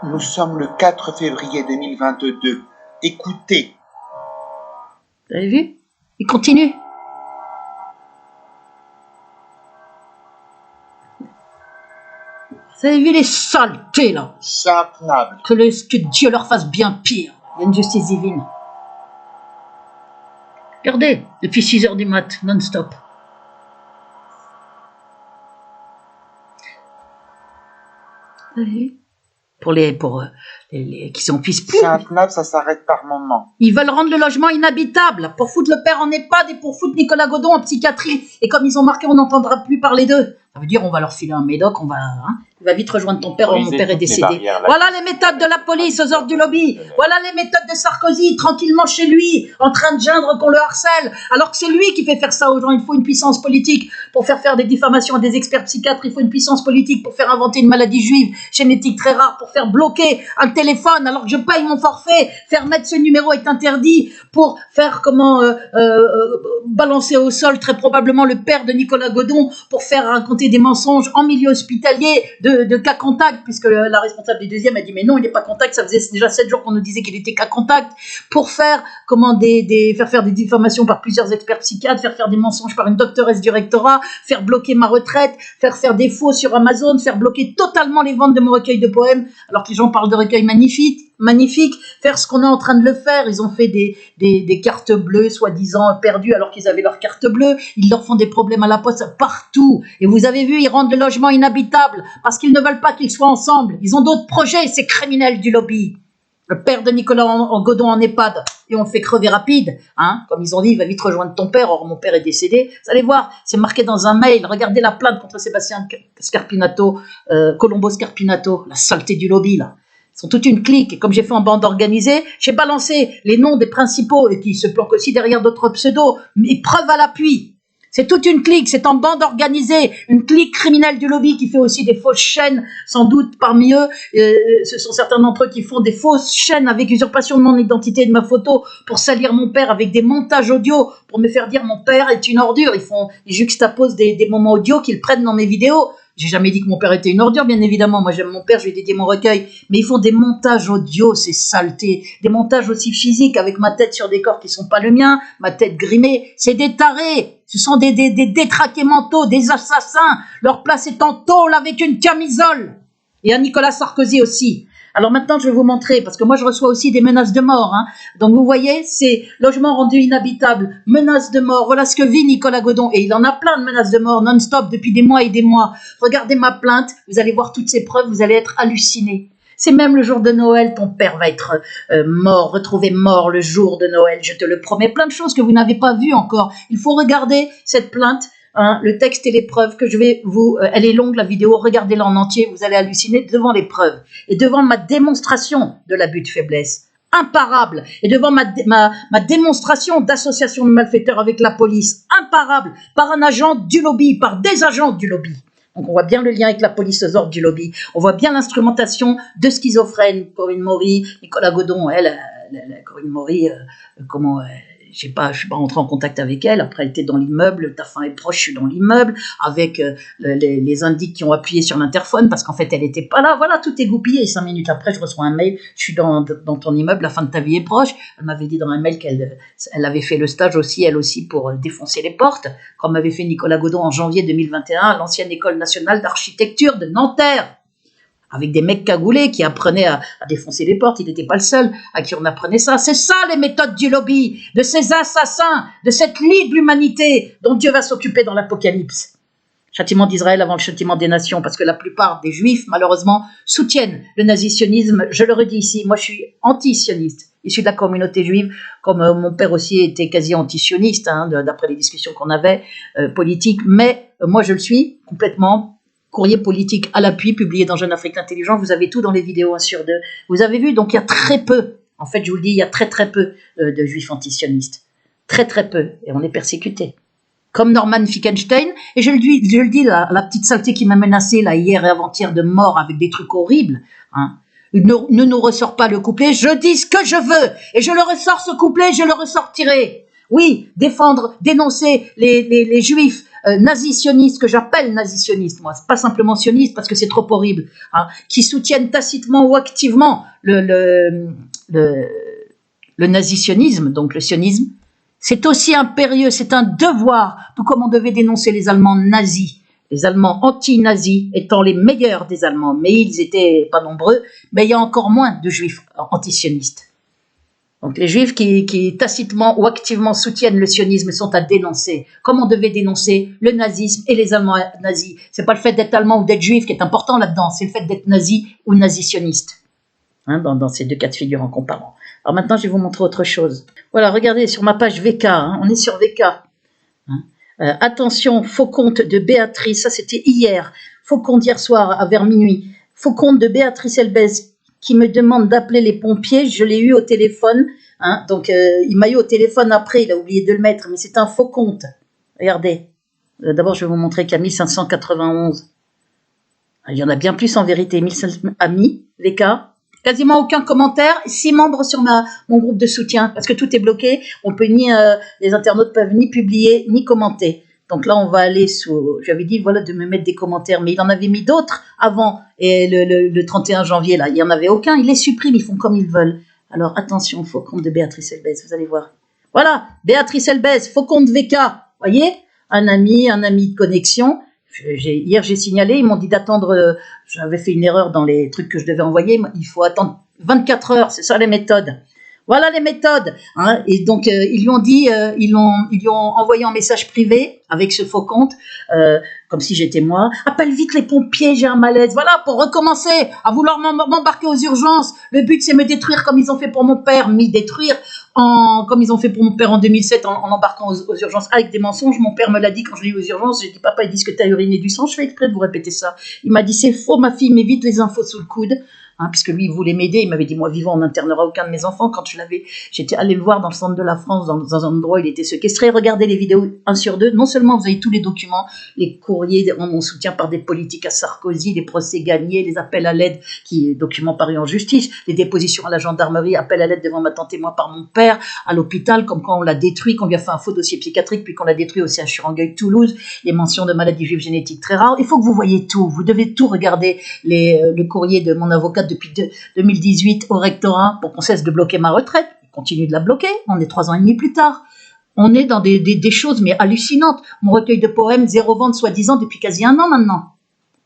Nous sommes le 4 février 2022. Écoutez. Vous avez vu? Il continue. Vous avez vu les saletés là? C'est intenable. Que Dieu leur fasse bien pire. Il y a une justice divine. Regardez, depuis 6 heures du mat, non-stop. Vous avez vu? Pour les qui s'en puissent plus. C'est intenable, ça s'arrête par moment. Ils veulent rendre le logement inhabitable pour foutre le père en EHPAD et pour foutre Nicolas Godon en psychiatrie. Et comme ils ont marqué, on n'entendra plus parler d'eux. Ça veut dire on va leur filer un médoc, il va vite rejoindre ton père, mon père est décédé. Voilà les méthodes de la police aux ordres du lobby. Voilà les méthodes de Sarkozy, tranquillement chez lui, en train de geindre qu'on le harcèle. Alors que c'est lui qui fait faire ça aux gens. Il faut une puissance politique pour faire des diffamations à des experts psychiatres. Il faut une puissance politique pour faire inventer une maladie juive génétique très rare, pour faire bloquer un téléphone alors que je paye mon forfait, faire mettre ce numéro est interdit, pour faire balancer au sol très probablement le père de Nicolas Godon, pour faire raconter des mensonges en milieu hospitalier de cas contact, puisque la responsable du deuxième a dit mais non, il n'est pas contact, ça faisait déjà 7 jours qu'on nous disait qu'il était cas contact, pour faire faire des diffamations par plusieurs experts psychiatres, faire des mensonges par une doctoresse du rectorat, faire bloquer ma retraite, faire des faux sur Amazon, faire bloquer totalement les ventes de mon recueil de poèmes, alors que les gens parlent de recueils magnifiques, faire ce qu'on est en train de le faire. Ils ont fait des cartes bleues soi-disant perdues alors qu'ils avaient leurs cartes bleues, ils leur font des problèmes à la poste partout, et vous avez vu, ils rendent le logement inhabitable parce qu'ils ne veulent pas qu'ils soient ensemble. Ils ont d'autres projets, ces criminels du lobby. Le père de Nicolas Godon en EHPAD, et on le fait crever rapide, hein, comme ils ont dit, il va vite rejoindre ton père, or mon père est décédé. Vous allez voir, c'est marqué dans un mail, regardez la plainte contre Sébastien Scarpinato, Colombo Scarpinato, la saleté du lobby, là. Ils sont toute une clique, et comme j'ai fait en bande organisée, j'ai balancé les noms des principaux, et qui se planquent aussi derrière d'autres pseudos, mais preuve à l'appui. C'est toute une clique, c'est en bande organisée, une clique criminelle du lobby qui fait aussi des fausses chaînes, sans doute parmi eux, ce sont certains d'entre eux qui font des fausses chaînes avec usurpation de mon identité et de ma photo pour salir mon père avec des montages audio, pour me faire dire mon père est une ordure. Ils juxtaposent des moments audio qu'ils prennent dans mes vidéos. J'ai jamais dit que mon père était une ordure, bien évidemment. Moi, j'aime mon père, je lui ai dédié mon recueil. Mais ils font des montages audio, ces saletés. Des montages aussi physiques avec ma tête sur des corps qui sont pas le mien, ma tête grimée. C'est des tarés. Ce sont des détraqués mentaux, des assassins. Leur place est en tôle avec une camisole. Et à Nicolas Sarkozy aussi. Alors maintenant, je vais vous montrer, parce que moi, je reçois aussi des menaces de mort. Hein. Donc, vous voyez, c'est logement rendu inhabitable, menaces de mort. Voilà ce que vit Nicolas Godon. Et il en a plein de menaces de mort non-stop depuis des mois et des mois. Regardez ma plainte, vous allez voir toutes ces preuves, vous allez être hallucinés. C'est même le jour de Noël, ton père va être mort, retrouvé mort le jour de Noël. Je te le promets, plein de choses que vous n'avez pas vues encore. Il faut regarder cette plainte. Hein, le texte et les preuves que je vais vous... elle est longue la vidéo, regardez-la en entier, vous allez halluciner devant les preuves et devant ma démonstration de l'abus de faiblesse, imparable, et devant ma démonstration d'association de malfaiteurs avec la police, imparable, par un agent du lobby, par des agents du lobby. Donc on voit bien le lien avec la police aux ordres du lobby, on voit bien l'instrumentation de schizophrènes, Corinne Maury, Nicolas Godon, Corinne Maury, je suis pas rentré en contact avec elle. Après, elle était dans l'immeuble. Ta fin est proche, je suis dans l'immeuble avec les indices qui ont appuyé sur l'interphone parce qu'en fait, elle était pas là. Voilà, tout est goupillé. Et 5 minutes après, je reçois un mail. Je suis dans ton immeuble. La fin de ta vie est proche. Elle m'avait dit dans un mail qu'elle avait fait le stage aussi, elle aussi, pour défoncer les portes, comme avait fait Nicolas Godon en janvier 2021 à l'ancienne école nationale d'architecture de Nanterre. Avec des mecs cagoulés qui apprenaient à défoncer les portes. Il n'était pas le seul à qui on apprenait ça. C'est ça les méthodes du lobby, de ces assassins, de cette lie de l'humanité dont Dieu va s'occuper dans l'Apocalypse. Châtiment d'Israël avant le châtiment des nations, parce que la plupart des juifs, malheureusement, soutiennent le nazi-sionisme. Je le redis ici, moi je suis anti-sioniste, issu de la communauté juive, comme mon père aussi était quasi anti-sioniste, hein, d'après les discussions qu'on avait politiques, mais moi je le suis complètement. Courrier politique à l'appui, publié dans Jeune Afrique Intelligent. Vous avez tout dans les vidéos 1 sur 2. Vous avez vu, donc il y a très peu, en fait, je vous le dis, il y a très peu de juifs antisionistes. Très peu. Et on est persécutés. Comme Norman Finkelstein. Et je le dis, la petite saleté qui m'a menacé là, hier et avant-hier de mort avec des trucs horribles. Hein. Ne nous ressort pas le couplet. Je dis ce que je veux. Et je le ressors ce couplet, je le ressortirai. Oui, dénoncer les juifs nazis-sionistes, que j'appelle nazis-sionistes, moi, c'est pas simplement sionistes parce que c'est trop horrible, hein, qui soutiennent tacitement ou activement le nazi-sionisme, donc le sionisme, c'est aussi impérieux, c'est un devoir, tout comme on devait dénoncer les Allemands nazis, les Allemands anti-nazis étant les meilleurs des Allemands, mais ils étaient pas nombreux, mais il y a encore moins de juifs anti-sionistes. Donc les juifs qui tacitement ou activement soutiennent le sionisme sont à dénoncer, comme on devait dénoncer le nazisme et les Allemands nazis. C'est pas le fait d'être allemand ou d'être juif qui est important là-dedans, c'est le fait d'être nazi ou nazi-sioniste, hein, dans ces deux cas de figure en comparant. Alors maintenant, je vais vous montrer autre chose. Voilà, regardez sur ma page VK, hein, on est sur VK. Hein. Attention, faux compte de Béatrice, ça c'était hier, faux compte hier soir vers minuit, faux compte de Béatrice Elbez qui me demande d'appeler les pompiers, je l'ai eu au téléphone, hein, donc il m'a eu au téléphone après, il a oublié de le mettre, mais c'est un faux compte. Regardez, d'abord je vais vous montrer qu'il y a 1591, il y en a bien plus en vérité, 1500 amis, VK, quasiment aucun commentaire, 6 membres sur mon groupe de soutien, parce que tout est bloqué, on peut les internautes peuvent ni publier, ni commenter. Donc là, on va aller j'avais dit, voilà, de me mettre des commentaires, mais il en avait mis d'autres avant, et le 31 janvier, là, il n'y en avait aucun, ils les suppriment, ils font comme ils veulent. Alors, attention, faux compte de Béatrice Elbez, vous allez voir. Voilà, Béatrice Elbez, faux compte VK, voyez, un ami de connexion. Hier, j'ai signalé, ils m'ont dit d'attendre, j'avais fait une erreur dans les trucs que je devais envoyer, il faut attendre 24 heures, c'est ça les méthodes. Voilà les méthodes. Hein. Et donc, ils lui ont dit, ils lui ont envoyé un message privé avec ce faux compte, comme si j'étais moi. Appelle vite les pompiers, j'ai un malaise. Voilà, pour recommencer à vouloir m'embarquer aux urgences. Le but, c'est me détruire comme ils ont fait pour mon père, m'y détruire. Comme ils ont fait pour mon père en 2007 en embarquant aux urgences avec des mensonges. Mon père me l'a dit quand je l'ai eu aux urgences. J'ai dit, papa, ils disent que tu as uriné du sang. Je fais exprès de vous répéter ça. Il m'a dit, c'est faux, ma fille, mais vite les infos sous le coude. Hein, puisque lui, il voulait m'aider. Il m'avait dit, moi, vivant, on n'internera aucun de mes enfants. Quand j'étais allée le voir dans le centre de la France, dans un endroit où il était séquestré. Regardez les vidéos 1 sur 2. Non seulement vous avez tous les documents, les courriers en mon soutien par des politiques à Sarkozy, les procès gagnés, les appels à l'aide, documents parus en justice, les dépositions à la gendarmerie, appels à l'aide devant ma tante et moi par mon père, à l'hôpital, comme quand on l'a détruit, qu'on lui a fait un faux dossier psychiatrique, puis qu'on l'a détruit au CHU Rangueil Toulouse, les mentions de maladies juives génétiques très rares. Il faut que vous voyez tout. Vous devez tout regarder. Le courrier de mon avocate depuis 2018 au rectorat pour qu'on cesse de bloquer ma retraite. Il continue de la bloquer. On est 3 ans et demi plus tard. On est dans des choses mais hallucinantes. Mon recueil de poèmes, 0 vente soi-disant depuis quasi 1 an maintenant.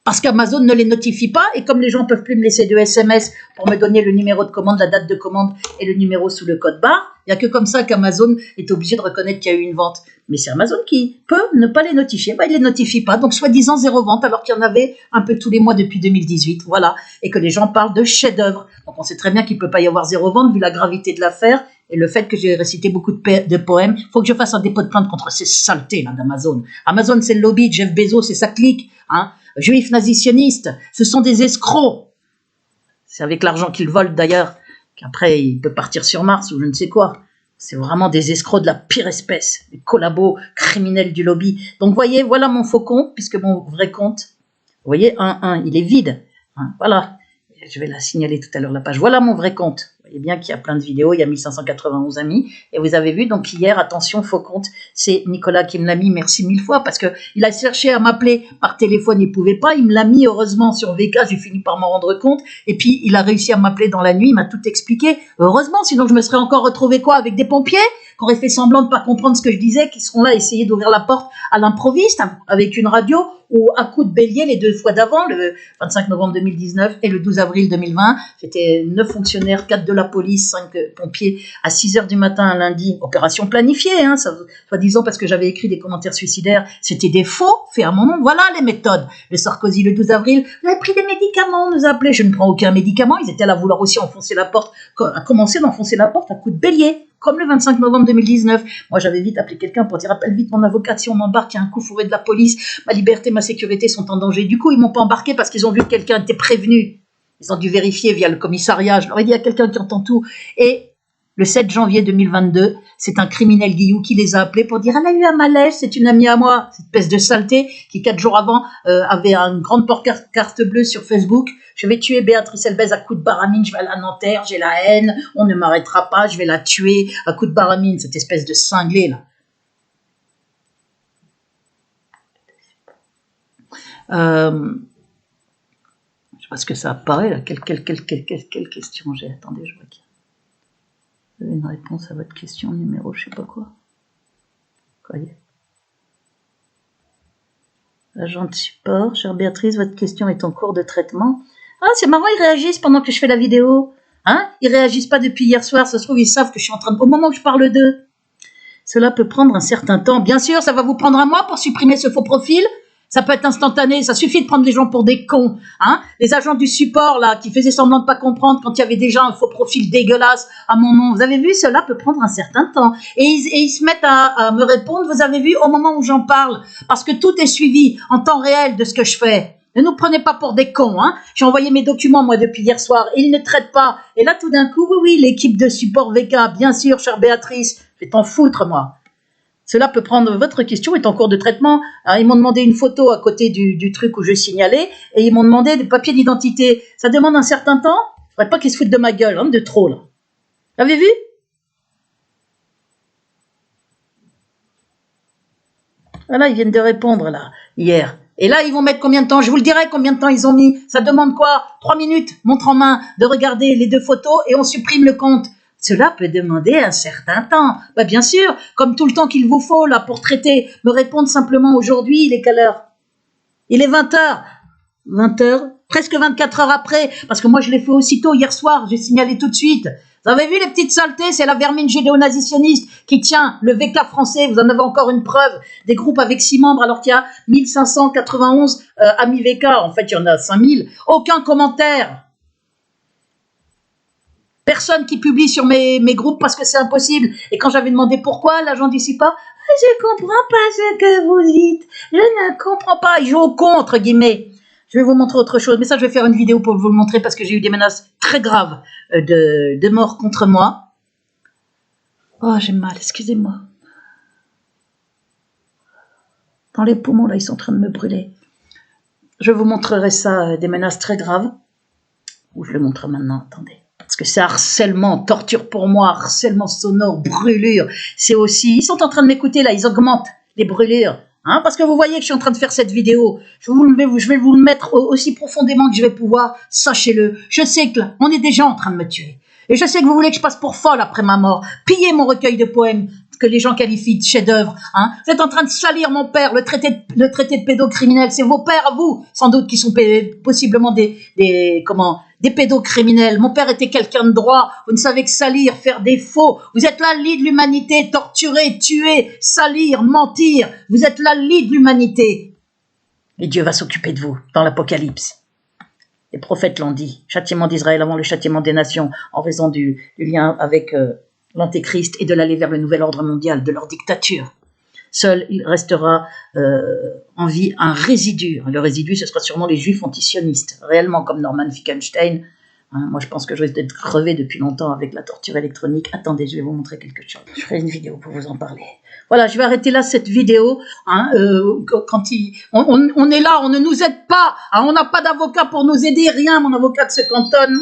Parce qu'Amazon ne les notifie pas et comme les gens ne peuvent plus me laisser de SMS pour me donner le numéro de commande, la date de commande et le numéro sous le code barre, il n'y a que comme ça qu'Amazon est obligé de reconnaître qu'il y a eu une vente. Mais c'est Amazon qui peut ne pas les notifier. Il ne les notifie pas, donc soi-disant 0 vente alors qu'il y en avait un peu tous les mois depuis 2018. Voilà, et que les gens parlent de chef-d'œuvre. Donc on sait très bien qu'il ne peut pas y avoir 0 vente vu la gravité de l'affaire et le fait que j'ai récité beaucoup de poèmes. Il faut que je fasse un dépôt de plainte contre ces saletés là d'Amazon. Amazon, c'est le lobby de Jeff Bezos, c'est sa clique, hein. Juifs nazis-sionistes, ce sont des escrocs. C'est avec l'argent qu'ils volent d'ailleurs qu'après il peut partir sur Mars ou je ne sais quoi. C'est vraiment des escrocs de la pire espèce, des collabos criminels du lobby. Donc vous voyez, voilà mon faux compte, puisque mon vrai compte, vous voyez, il est vide. Hein, voilà, je vais la signaler tout à l'heure la page. Voilà mon vrai compte. Vous voyez bien qu'il y a plein de vidéos, il y a 1591 amis. Et vous avez vu, donc hier, attention, faux compte, c'est Nicolas qui me l'a mis, merci 1000 fois, parce qu'il a cherché à m'appeler par téléphone, il ne pouvait pas, il me l'a mis heureusement sur VK, j'ai fini par m'en rendre compte, et puis il a réussi à m'appeler dans la nuit, il m'a tout expliqué, heureusement, sinon je me serais encore retrouvé quoi, avec des pompiers qui auraient fait semblant de ne pas comprendre ce que je disais, qui seront là à essayer d'ouvrir la porte à l'improviste, hein, avec une radio, ou à coup de bélier les 2 fois d'avant, le 25 novembre 2019 et le 12 avril 2020. J'étais 9 fonctionnaires, 4 de la police, 5 pompiers à 6h du matin un lundi. Opération planifiée, hein, soi-disant parce que j'avais écrit des commentaires suicidaires. C'était des faux faits à mon nom. Voilà les méthodes. Le Sarkozy, le 12 avril, vous avez pris des médicaments, on nous a appelés. Je ne prends aucun médicament. Ils étaient là à vouloir aussi enfoncer la porte, à commencer d'enfoncer la porte à coup de bélier. Comme le 25 novembre 2019. Moi, j'avais vite appelé quelqu'un pour dire « Appelle vite mon avocat, si on m'embarque, il y a un coup fourré de la police, ma liberté, ma sécurité sont en danger. » Du coup, ils m'ont pas embarqué parce qu'ils ont vu que quelqu'un était prévenu. Ils ont dû vérifier via le commissariat. Je leur ai dit « Il y a quelqu'un qui entend tout. » Et le 7 janvier 2022, c'est un criminel guillou qui les a appelés pour dire « Elle a eu un malaise, c'est une amie à moi. » Cette espèce de saleté qui, 4 jours avant, avait une grande carte bleue sur Facebook. Je vais tuer Béatrice Elbez à coups de baramine, je vais à la Nanterre, j'ai la haine, on ne m'arrêtera pas, je vais la tuer à coups de baramine, cette espèce de cinglé là. Je sais pas ce que ça apparaît là, quelle question j'ai, attendez, je vois qu'il y a une réponse à votre question, numéro je sais pas quoi. Voyez. Agent de support, chère Béatrice, votre question est en cours de traitement. Ah, c'est marrant, ils réagissent pendant que je fais la vidéo. Hein? Ils réagissent pas depuis hier soir, ça se trouve, ils savent que je suis en train de... Au moment où je parle d'eux. Cela peut prendre un certain temps. Bien sûr, ça va vous prendre un mois pour supprimer ce faux profil. Ça peut être instantané, ça suffit de prendre les gens pour des cons. Hein? Les agents du support, là, qui faisaient semblant de pas comprendre quand il y avait déjà un faux profil dégueulasse à mon nom. Vous avez vu, cela peut prendre un certain temps. Et ils se mettent à me répondre, vous avez vu, au moment où j'en parle. Parce que tout est suivi en temps réel de ce que je fais. Ne nous prenez pas pour des cons, hein. J'ai envoyé mes documents, moi, depuis hier soir, et ils ne traitent pas. Et là, tout d'un coup, oui, l'équipe de support VK, bien sûr, chère Béatrice, je vais t'en foutre, moi. Cela peut prendre, votre question est en cours de traitement. Alors, ils m'ont demandé une photo à côté du truc où je signalais, et ils m'ont demandé des papiers d'identité. Ça demande un certain temps. Il ne faudrait pas qu'ils se foutent de ma gueule, hein, de trop, là. Vous avez vu? Voilà, ils viennent de répondre, là, hier. Et là, ils vont mettre combien de temps? Je vous le dirai combien de temps ils ont mis. Ça demande quoi? 3 minutes, montre en main, de regarder les 2 photos et on supprime le compte. Cela peut demander un certain temps. Bah, bien sûr, comme tout le temps qu'il vous faut là pour traiter. Me répondre simplement aujourd'hui, il est quelle heure? Il est 20h. 20h, presque 24 heures après, parce que moi je l'ai fait aussitôt hier soir, j'ai signalé tout de suite. Vous avez vu les petites saletés, c'est la vermine judéo-nazitionniste qui tient le VK français, vous en avez encore une preuve, des groupes avec 6 membres alors qu'il y a 1591 amis VK, en fait il y en a 5000, aucun commentaire. Personne qui publie sur mes groupes parce que c'est impossible. Et quand j'avais demandé pourquoi, l'agent d'ici pas, je comprends pas ce que vous dites, je ne comprends pas, il joue au con, entre guillemets. Je vais vous montrer autre chose, mais ça je vais faire une vidéo pour vous le montrer parce que j'ai eu des menaces très graves de mort contre moi. Oh, j'ai mal, excusez-moi. Dans les poumons, là, ils sont en train de me brûler. Je vous montrerai ça, des menaces très graves. Ou je le montre maintenant, attendez. Parce que c'est harcèlement, torture pour moi, harcèlement sonore, brûlure. C'est aussi... Ils sont en train de m'écouter, là, ils augmentent les brûlures. Hein, parce que vous voyez que je suis en train de faire cette vidéo. Je vais vous le mettre aussi profondément que je vais pouvoir. Sachez-le. Je sais que là, on est déjà en train de me tuer. Et je sais que vous voulez que je passe pour folle après ma mort. Pillez mon recueil de poèmes que les gens qualifient de chef-d'œuvre. Hein. Vous êtes en train de salir mon père, le traité de pédocriminel. C'est vos pères à vous, sans doute, qui sont possiblement des pédocriminels. Mon père était quelqu'un de droit. Vous ne savez que salir, faire des faux. Vous êtes la lie de l'humanité, torturer, tuer, salir, mentir. Vous êtes la lie de l'humanité. Et Dieu va s'occuper de vous dans l'Apocalypse. Les prophètes l'ont dit. Châtiment d'Israël avant le châtiment des nations, en raison du lien avec l'Antéchrist et de l'aller vers le nouvel ordre mondial, de leur dictature. Seul, il restera en vie un résidu. Le résidu, ce sera sûrement les juifs antisionistes, réellement comme Norman Finkelstein. Hein, moi, je pense que je risque d'être crevé depuis longtemps avec la torture électronique. Attendez, je vais vous montrer quelque chose. Je ferai une vidéo pour vous en parler. Voilà, je vais arrêter là cette vidéo. Hein, quand on est là, on ne nous aide pas. Hein, on n'a pas d'avocat pour nous aider, rien. Mon avocate se cantonne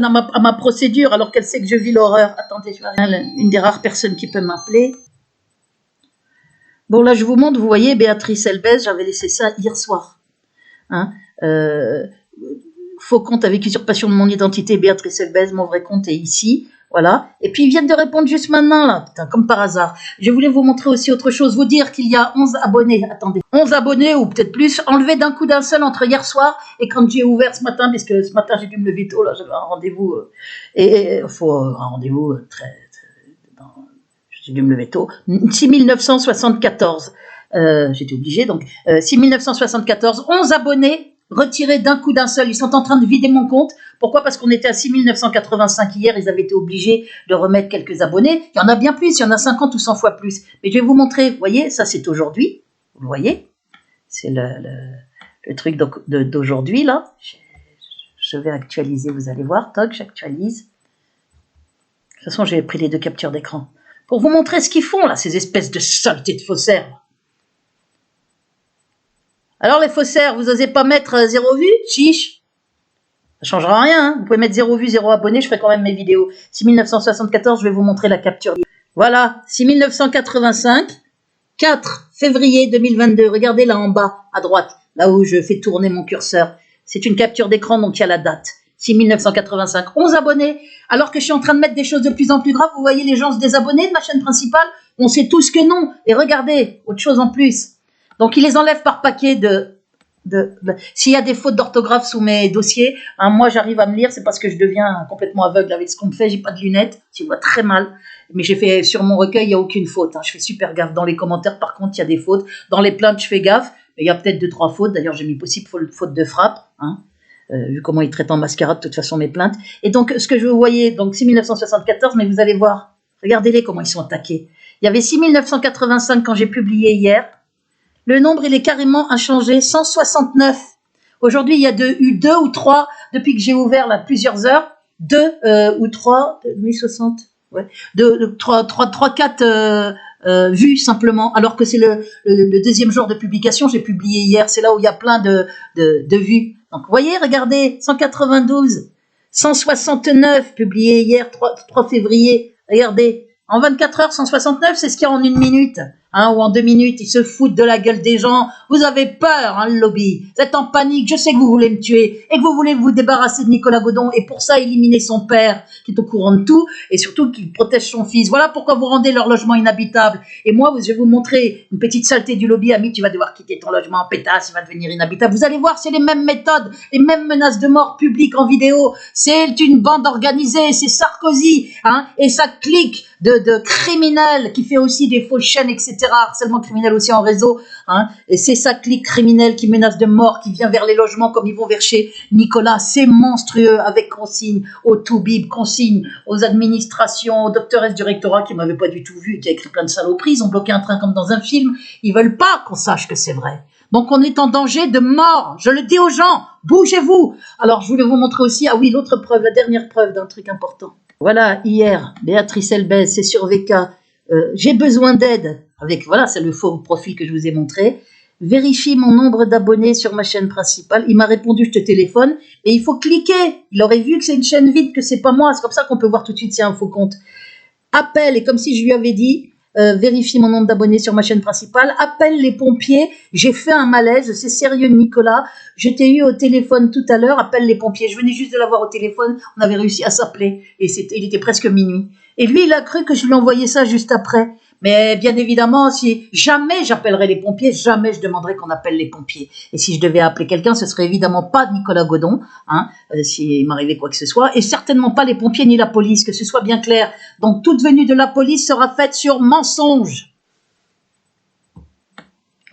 à ma procédure alors qu'elle sait que je vis l'horreur. Attendez, je vais une des rares personnes qui peut m'appeler. Bon, là, je vous montre, vous voyez, Béatrice Elbez, j'avais laissé ça hier soir. Hein, faux compte avec usurpation de mon identité, Béatrice Elbez, mon vrai compte est ici. Voilà. Et puis, ils viennent de répondre juste maintenant, là. Putain, comme par hasard. Je voulais vous montrer aussi autre chose. Vous dire qu'il y a 11 abonnés. Attendez. 11 abonnés, ou peut-être plus, enlevés d'un coup d'un seul entre hier soir et quand j'ai ouvert ce matin, puisque ce matin, j'ai dû me lever tôt, là, j'avais un rendez-vous, un rendez-vous j'ai dû me lever tôt. 6974. J'étais obligée, donc. 6974. 11 abonnés. Retirés d'un coup d'un seul, ils sont en train de vider mon compte. Pourquoi? Parce qu'on était à 6985 hier, ils avaient été obligés de remettre quelques abonnés. Il y en a bien plus, il y en a 50 ou 100 fois plus. Mais je vais vous montrer, vous voyez, ça c'est aujourd'hui, vous voyez, c'est le truc d'aujourd'hui là. Je vais actualiser, vous allez voir, toc, j'actualise. De toute façon, j'ai pris les 2 captures d'écran. Pour vous montrer ce qu'ils font là, ces espèces de saletés de faussaires. Alors les faussaires, vous osez pas mettre 0 vue? Chiche. Ça changera rien, hein. Vous pouvez mettre 0 vue, 0 abonné, je ferai quand même mes vidéos. 6974, je vais vous montrer la capture. Voilà, 6985, 4 février 2022. Regardez là en bas, à droite, là où je fais tourner mon curseur. C'est une capture d'écran, donc il y a la date. 6985, 11 abonnés. Alors que je suis en train de mettre des choses de plus en plus graves, vous voyez les gens se désabonner de ma chaîne principale? On sait tous que non. Et regardez, autre chose en plus. Donc, ils les enlèvent par paquet s'il y a des fautes d'orthographe sous mes dossiers, hein, moi, j'arrive à me lire, c'est parce que je deviens complètement aveugle avec ce qu'on me fait, j'ai pas de lunettes, je vois très mal. Mais j'ai fait, sur mon recueil, il n'y a aucune faute, hein, je fais super gaffe. Dans les commentaires, par contre, il y a des fautes. Dans les plaintes, je fais gaffe, mais il y a peut-être 2-3 fautes. D'ailleurs, j'ai mis possible faute de frappe, hein, vu comment ils traitent en mascarade, de toute façon, mes plaintes. Et donc, ce que je vous voyais, donc 6974, mais vous allez voir, regardez-les comment ils sont attaqués. Il y avait 6985 quand j'ai publié hier. Le nombre, il est carrément inchangé, 169. Aujourd'hui, il y a eu 2 ou 3, depuis que j'ai ouvert là plusieurs heures, 2 ou 3, 1060, ouais, 3-4 vues simplement, alors que c'est le deuxième jour de publication, j'ai publié hier, c'est là où il y a plein de vues. Donc, vous voyez, regardez, 192, 169, publié hier, 3 février, regardez, en 24 heures, 169, c'est ce qu'il y a en 1 minute. hein, où en 2 minutes, ils se foutent de la gueule des gens. Vous avez peur, hein, le lobby. Vous êtes en panique. Je sais que vous voulez me tuer et que vous voulez vous débarrasser de Nicolas Godon et pour ça, éliminer son père, qui est au courant de tout, et surtout qu'il protège son fils. Voilà pourquoi vous rendez leur logement inhabitable. Et moi, je vais vous montrer une petite saleté du lobby. Ami, tu vas devoir quitter ton logement en pétasse, il va devenir inhabitable. Vous allez voir, c'est les mêmes méthodes, les mêmes menaces de mort publiques en vidéo. C'est une bande organisée, c'est Sarkozy, hein, et sa clique de criminels qui fait aussi des fausses chaînes, etc. Harcèlement criminel aussi en réseau, hein, et c'est sa clique criminelle qui menace de mort, qui vient vers les logements comme ils vont vers chez Nicolas. C'est monstrueux, avec consigne au Toubib, consigne aux administrations, aux docteurs du rectorat qui m'avaient pas du tout vu et qui a écrit plein de saloperies. Ils ont bloqué un train comme dans un film. Ils veulent pas qu'on sache que c'est vrai. Donc on est en danger de mort. Je le dis aux gens, bougez-vous. Alors je voulais vous montrer aussi, ah oui, l'autre preuve, la dernière preuve d'un truc important. Voilà, hier, Béatrice Elbez, c'est sur VK. J'ai besoin d'aide. Avec, voilà, c'est le faux profil que je vous ai montré. Vérifie mon nombre d'abonnés sur ma chaîne principale. Il m'a répondu, je te téléphone. Et il faut cliquer. Il aurait vu que c'est une chaîne vide, que c'est pas moi. C'est comme ça qu'on peut voir tout de suite s'il y a un faux compte. Appelle, et comme si je lui avais dit, vérifie mon nombre d'abonnés sur ma chaîne principale, appelle les pompiers, j'ai fait un malaise, c'est sérieux Nicolas, je t'ai eu au téléphone tout à l'heure, appelle les pompiers, je venais juste de l'avoir au téléphone, on avait réussi à s'appeler, et il était presque minuit. Et lui, il a cru que je lui envoyais ça juste après. Mais bien évidemment, si jamais j'appellerais les pompiers, jamais je demanderais qu'on appelle les pompiers. Et si je devais appeler quelqu'un, ce serait évidemment pas Nicolas Godon, hein, s'il m'arrivait quoi que ce soit, et certainement pas les pompiers ni la police, que ce soit bien clair. Donc toute venue de la police sera faite sur mensonge.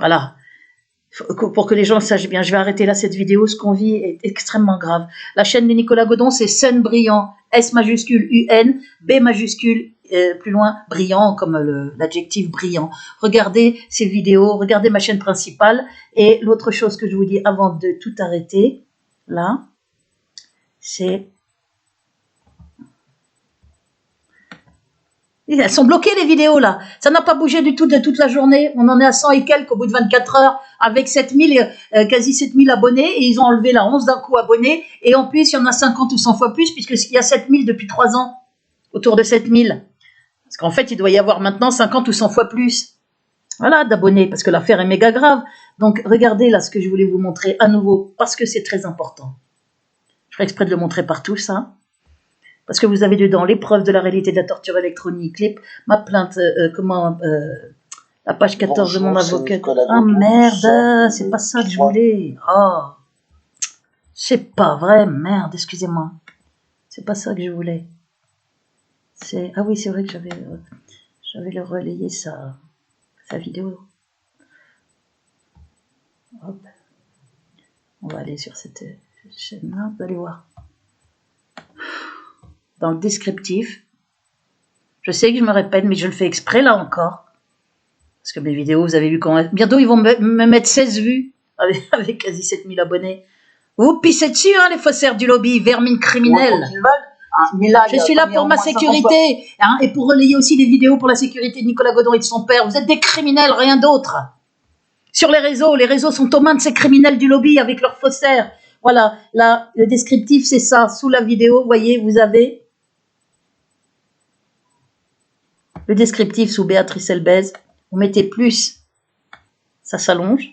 Voilà. Pour que les gens sachent bien, je vais arrêter là cette vidéo, ce qu'on vit est extrêmement grave. La chaîne de Nicolas Godon, c'est Sun Brillant, S majuscule UN, B majuscule plus loin, brillant, comme l'adjectif brillant. Regardez ces vidéos, regardez ma chaîne principale. Et l'autre chose que je vous dis avant de tout arrêter, là, c'est... Elles sont bloquées les vidéos là, ça n'a pas bougé du tout de toute la journée, on en est à 100 et quelques au bout de 24 heures avec 7000, quasi 7000 abonnés et ils ont enlevé la 11 d'un coup abonnés et en plus il y en a 50 ou 100 fois plus puisqu'il y a 7000 depuis 3 ans, autour de 7000. Parce qu'en fait il doit y avoir maintenant 50 ou 100 fois plus, voilà, d'abonnés parce que l'affaire est méga grave. Donc regardez là ce que je voulais vous montrer à nouveau parce que c'est très important. Je ferai exprès de le montrer partout ça. Parce que vous avez dedans les preuves de la réalité de la torture électronique, ma plainte, la page 14 de mon avocat. Ah merde, c'est pas ça que je voulais. Oh, c'est pas vrai, merde, excusez-moi. C'est pas ça que je voulais. Ah oui, c'est vrai que j'avais le relayé sa vidéo. Hop. On va aller sur cette chaîne-là, vous allez voir. Dans le descriptif, je sais que je me répète, mais je le fais exprès là encore. Parce que mes vidéos, vous avez vu quand bientôt ils vont me mettre 16 vues avec quasi 7000 abonnés. Vous pissez dessus, hein, les faussaires du lobby, vermine criminelle. Mais là, je suis là pour ma sécurité, hein, et pour relayer aussi des vidéos pour la sécurité de Nicolas Godon et de son père. Vous êtes des criminels, rien d'autre. Sur les réseaux sont aux mains de ces criminels du lobby avec leurs faussaires. Voilà, là, le descriptif, c'est ça. Sous la vidéo, vous voyez, vous avez le descriptif sous Béatrice Elbez. Vous mettez plus, ça s'allonge.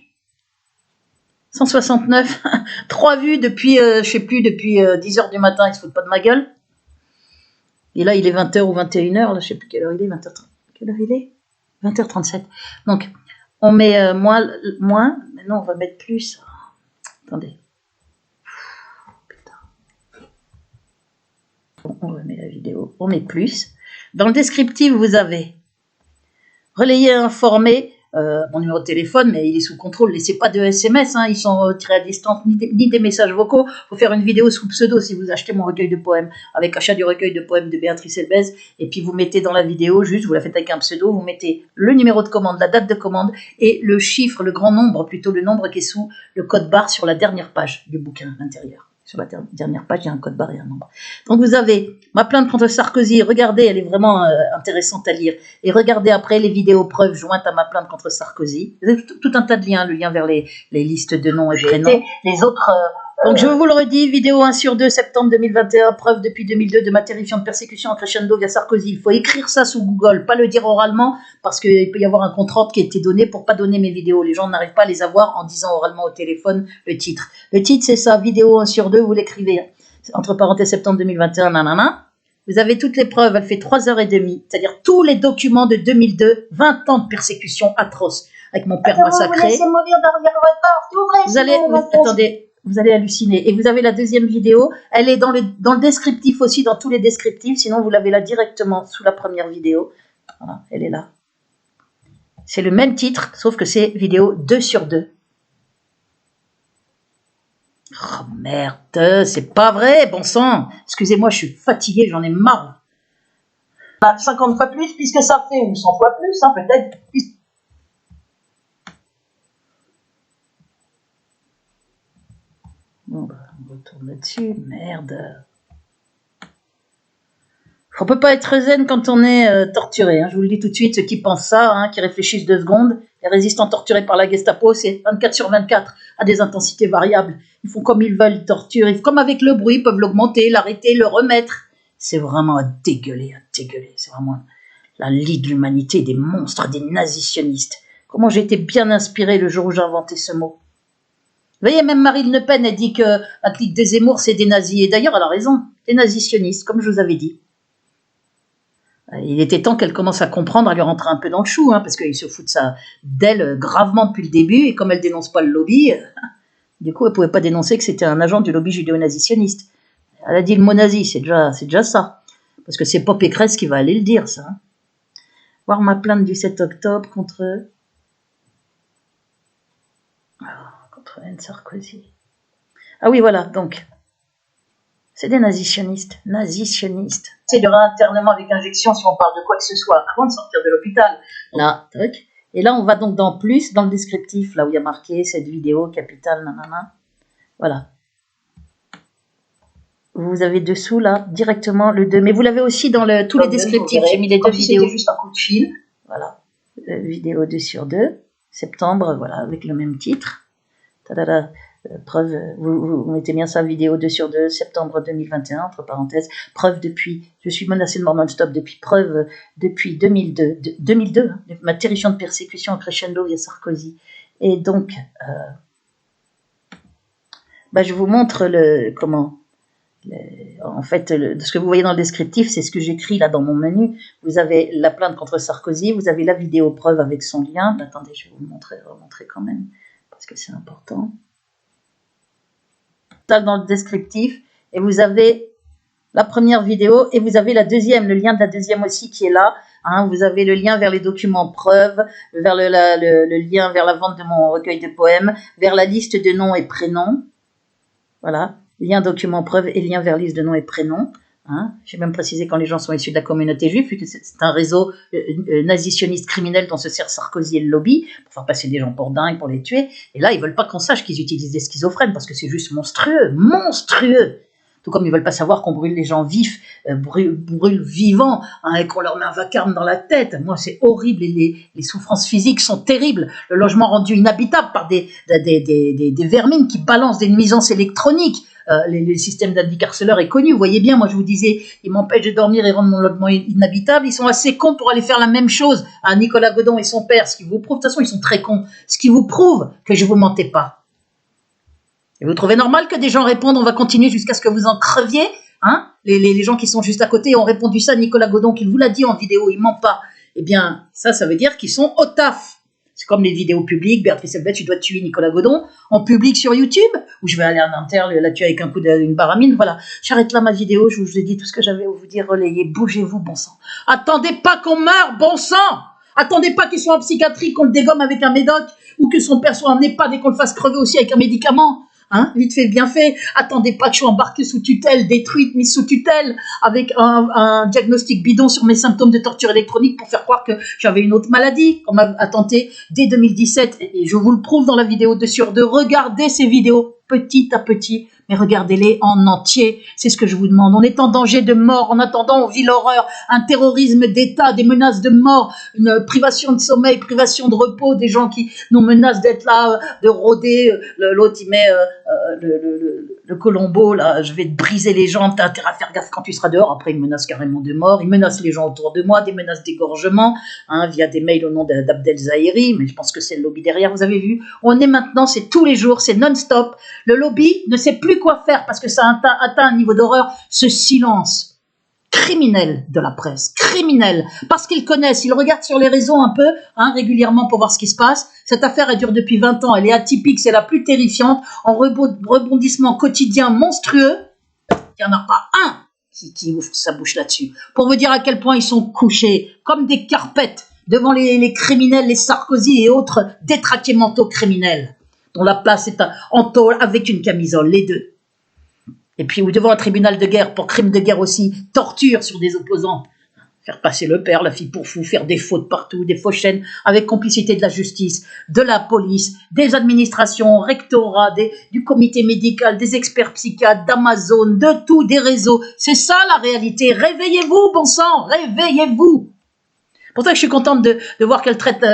169, 3 vues depuis, je sais plus, depuis 10h du matin, ils se foutent pas de ma gueule. Et là, il est 20h ou 21h, là, je sais plus quelle heure il est, 20h30. Quelle heure il est 20h37. Donc, on met moins, maintenant on va mettre plus. Attendez. Putain. Bon, on remet la vidéo, on met plus. Dans le descriptif, vous avez relayer, informer, mon numéro de téléphone, mais il est sous contrôle, laissez pas de SMS, hein, ils sont tirés à distance, ni des messages vocaux. Il faut faire une vidéo sous pseudo si vous achetez mon recueil de poèmes, avec achat du recueil de poèmes de Béatrice Elbez, et puis vous mettez dans la vidéo, juste, vous la faites avec un pseudo, vous mettez le numéro de commande, la date de commande, et le chiffre, le grand nombre, plutôt le nombre qui est sous le code barre sur la dernière page du bouquin à l'intérieur. Sur la dernière page, il y a un code barre et un nombre. Donc vous avez ma plainte contre Sarkozy, regardez, elle est vraiment intéressante à lire. Et regardez après les vidéos preuves jointes à ma plainte contre Sarkozy. Vous avez tout un tas de liens, le lien vers les listes de noms et prénoms. Les autres Donc je vous le redis, vidéo 1 sur 2, septembre 2021, preuve depuis 2002 de ma terrifiante persécution en crescendo via Sarkozy. Il faut écrire ça sous Google, pas le dire oralement, parce qu'il peut y avoir un contre-ordre qui a été donné pour pas donner mes vidéos. Les gens n'arrivent pas à les avoir en disant oralement au téléphone le titre. Le titre c'est ça, vidéo 1 sur 2, vous l'écrivez. Entre parenthèses septembre 2021, nanana. Vous avez toutes les preuves, elle fait 3h30, c'est-à-dire tous les documents de 2002, 20 ans de persécution atroce, avec mon père massacré. Vous laissez mourir dans vous allez, attendez. Vous allez halluciner. Et vous avez la deuxième vidéo. Elle est dans le descriptif aussi, dans tous les descriptifs. Sinon, vous l'avez là directement sous la première vidéo. Voilà, elle est là. C'est le même titre, sauf que c'est vidéo 2 sur 2. Oh merde, c'est pas vrai, bon sang. Excusez-moi, je suis fatiguée, j'en ai marre. 50 fois plus, puisque ça fait, ou 100 fois plus, hein, peut-être. Bon, bah, on retourne dessus, merde. On peut pas être zen quand on est torturé, hein. Je vous le dis tout de suite, ceux qui pensent ça, hein, qui réfléchissent 2 secondes, les résistants torturés par la Gestapo, c'est 24 sur 24, à des intensités variables. Ils font comme ils veulent, ils torturent, comme avec le bruit, ils peuvent l'augmenter, l'arrêter, le remettre. C'est vraiment à dégueuler, c'est vraiment la lie de l'humanité, des monstres, des nazis-sionistes. Comment j'ai été bien inspiré le jour où j'ai inventé ce mot. Vous voyez, même Marine Le Pen a dit que la clique des Zemmour, c'est des nazis. Et d'ailleurs, elle a raison, des nazis-sionistes, comme je vous avais dit. Il était temps qu'elle commence à comprendre, à lui rentrer un peu dans le chou, hein, parce qu'il se fout d'elle gravement depuis le début, et comme elle dénonce pas le lobby, du coup, elle pouvait pas dénoncer que c'était un agent du lobby judéo-nazi-sioniste. Elle a dit le mot nazi, c'est déjà ça. Parce que c'est pas Pécresse qui va aller le dire, ça. Hein. Voir ma plainte du 7 octobre contre Anne Sarkozy. Ah oui, voilà, donc... C'est des nazis-sionistes. C'est de réinternement avec injection si on parle de quoi que ce soit, avant de sortir de l'hôpital. Là, tac. Et là, on va donc dans plus, dans le descriptif, là où il y a marqué cette vidéo, capitale, nanana. Voilà. Vous avez dessous, là, directement le 2. Mais vous l'avez aussi dans tous les descriptifs. J'ai mis les 2 vidéos. C'était juste un coup de fil. Voilà. Vidéo 2 sur 2. Septembre, voilà, avec le même titre. Tadada. Preuve, vous mettez bien ça, vidéo 2 sur 2, septembre 2021, entre parenthèses, preuve depuis, je suis menacée de mort non-stop depuis 2002, hein, ma terrifiante persécution en crescendo via Sarkozy. Et donc, je vous montre en fait, ce que vous voyez dans le descriptif, c'est ce que j'écris là dans mon menu. Vous avez la plainte contre Sarkozy, vous avez la vidéo preuve avec son lien. Attendez, je vais vous remontrer quand même, parce que c'est important. Dans le descriptif, et vous avez la première vidéo et vous avez la deuxième, le lien de la deuxième aussi qui est là. Hein, vous avez le lien vers les documents preuves, vers le lien vers la vente de mon recueil de poèmes, vers la liste de noms et prénoms. Voilà, lien documents preuves et lien vers liste de noms et prénoms. Hein, j'ai même précisé quand les gens sont issus de la communauté juive, puisque c'est un réseau nazi-sioniste criminel dont se sert Sarkozy et le lobby, pour faire passer des gens pour dingues, pour les tuer. Et là, ils veulent pas qu'on sache qu'ils utilisent des schizophrènes, parce que c'est juste monstrueux. Tout comme ils veulent pas savoir qu'on brûle les gens vifs, brûle vivants, hein, et qu'on leur met un vacarme dans la tête. Moi, c'est horrible, et les souffrances physiques sont terribles. Le logement rendu inhabitable par des vermines qui balancent des nuisances électroniques. Les systèmes d'anticarceleurs est connu. Vous voyez bien, moi je vous disais, ils m'empêchent de dormir et rendent mon logement inhabitable. Ils sont assez cons pour aller faire la même chose à Nicolas Godon et son père. Ce qui vous prouve, de toute façon, ils sont très cons. Ce qui vous prouve que je vous mentais pas. Et vous trouvez normal que des gens répondent, on va continuer jusqu'à ce que vous en creviez, hein? Les gens qui sont juste à côté ont répondu ça à Nicolas Godon, qui vous l'a dit en vidéo, il ment pas. Eh bien, ça veut dire qu'ils sont au taf. C'est comme les vidéos publiques, Béatrice Elbet, tu dois tuer Nicolas Godon, en public sur YouTube, où je vais aller en inter, la tuer avec un coup d'une baramine, voilà. J'arrête là ma vidéo, je vous ai dit tout ce que j'avais à vous dire, relayez, bougez-vous, bon sang. Attendez pas qu'on meure, bon sang! Attendez pas qu'il soit en psychiatrie, qu'on le dégomme avec un médoc, ou que son père soit en EHPAD et qu'on le fasse crever aussi avec un médicament. Hein, vite fait, bien fait. Attendez pas que je sois embarquée sous tutelle, détruite, mise sous tutelle, avec un diagnostic bidon sur mes symptômes de torture électronique pour faire croire que j'avais une autre maladie, qu'on m'a tenté dès 2017. Et je vous le prouve dans la vidéo 2 sur 2. Regardez ces vidéos petit à petit mais regardez-les en entier. C'est ce que je vous demande. On est en danger de mort. En attendant, on vit l'horreur, un terrorisme d'État, des menaces de mort, une privation de sommeil, privation de repos, des gens qui nous menacent d'être là, de rôder. L'autre, il met le Colombo, là, je vais te briser les jambes, t'as intérêt à faire gaffe quand tu seras dehors. Après, il menace carrément de mort. Il menace les gens autour de moi, des menaces d'égorgement, via des mails au nom d'Abdel Zahiri, mais je pense que c'est le lobby derrière, vous avez vu. On est maintenant, c'est tous les jours, c'est non-stop. Le lobby ne sait plus quoi faire parce que ça atteint un niveau d'horreur, ce silence criminel de la presse, criminel, parce qu'ils connaissent, ils regardent sur les réseaux un peu, régulièrement pour voir ce qui se passe. Cette affaire, elle dure depuis 20 ans, elle est atypique, c'est la plus terrifiante, en rebondissement quotidien monstrueux. Il n'y en a pas un qui ouvre sa bouche là-dessus, pour vous dire à quel point ils sont couchés, comme des carpettes, devant les criminels, les Sarkozy et autres détraqués mentaux criminels, dont la place est en tôle avec une camisole, les deux. Et puis ou devant un tribunal de guerre pour crimes de guerre aussi, torture sur des opposants, faire passer le père, la fille pour fou, faire des fautes partout, des faux chaînes, avec complicité de la justice, de la police, des administrations, rectorats, du comité médical, des experts psychiatres, d'Amazon, de tout, des réseaux. C'est ça la réalité. Réveillez-vous, bon sang, réveillez-vous. Pour ça que je suis contente de voir qu'elle traite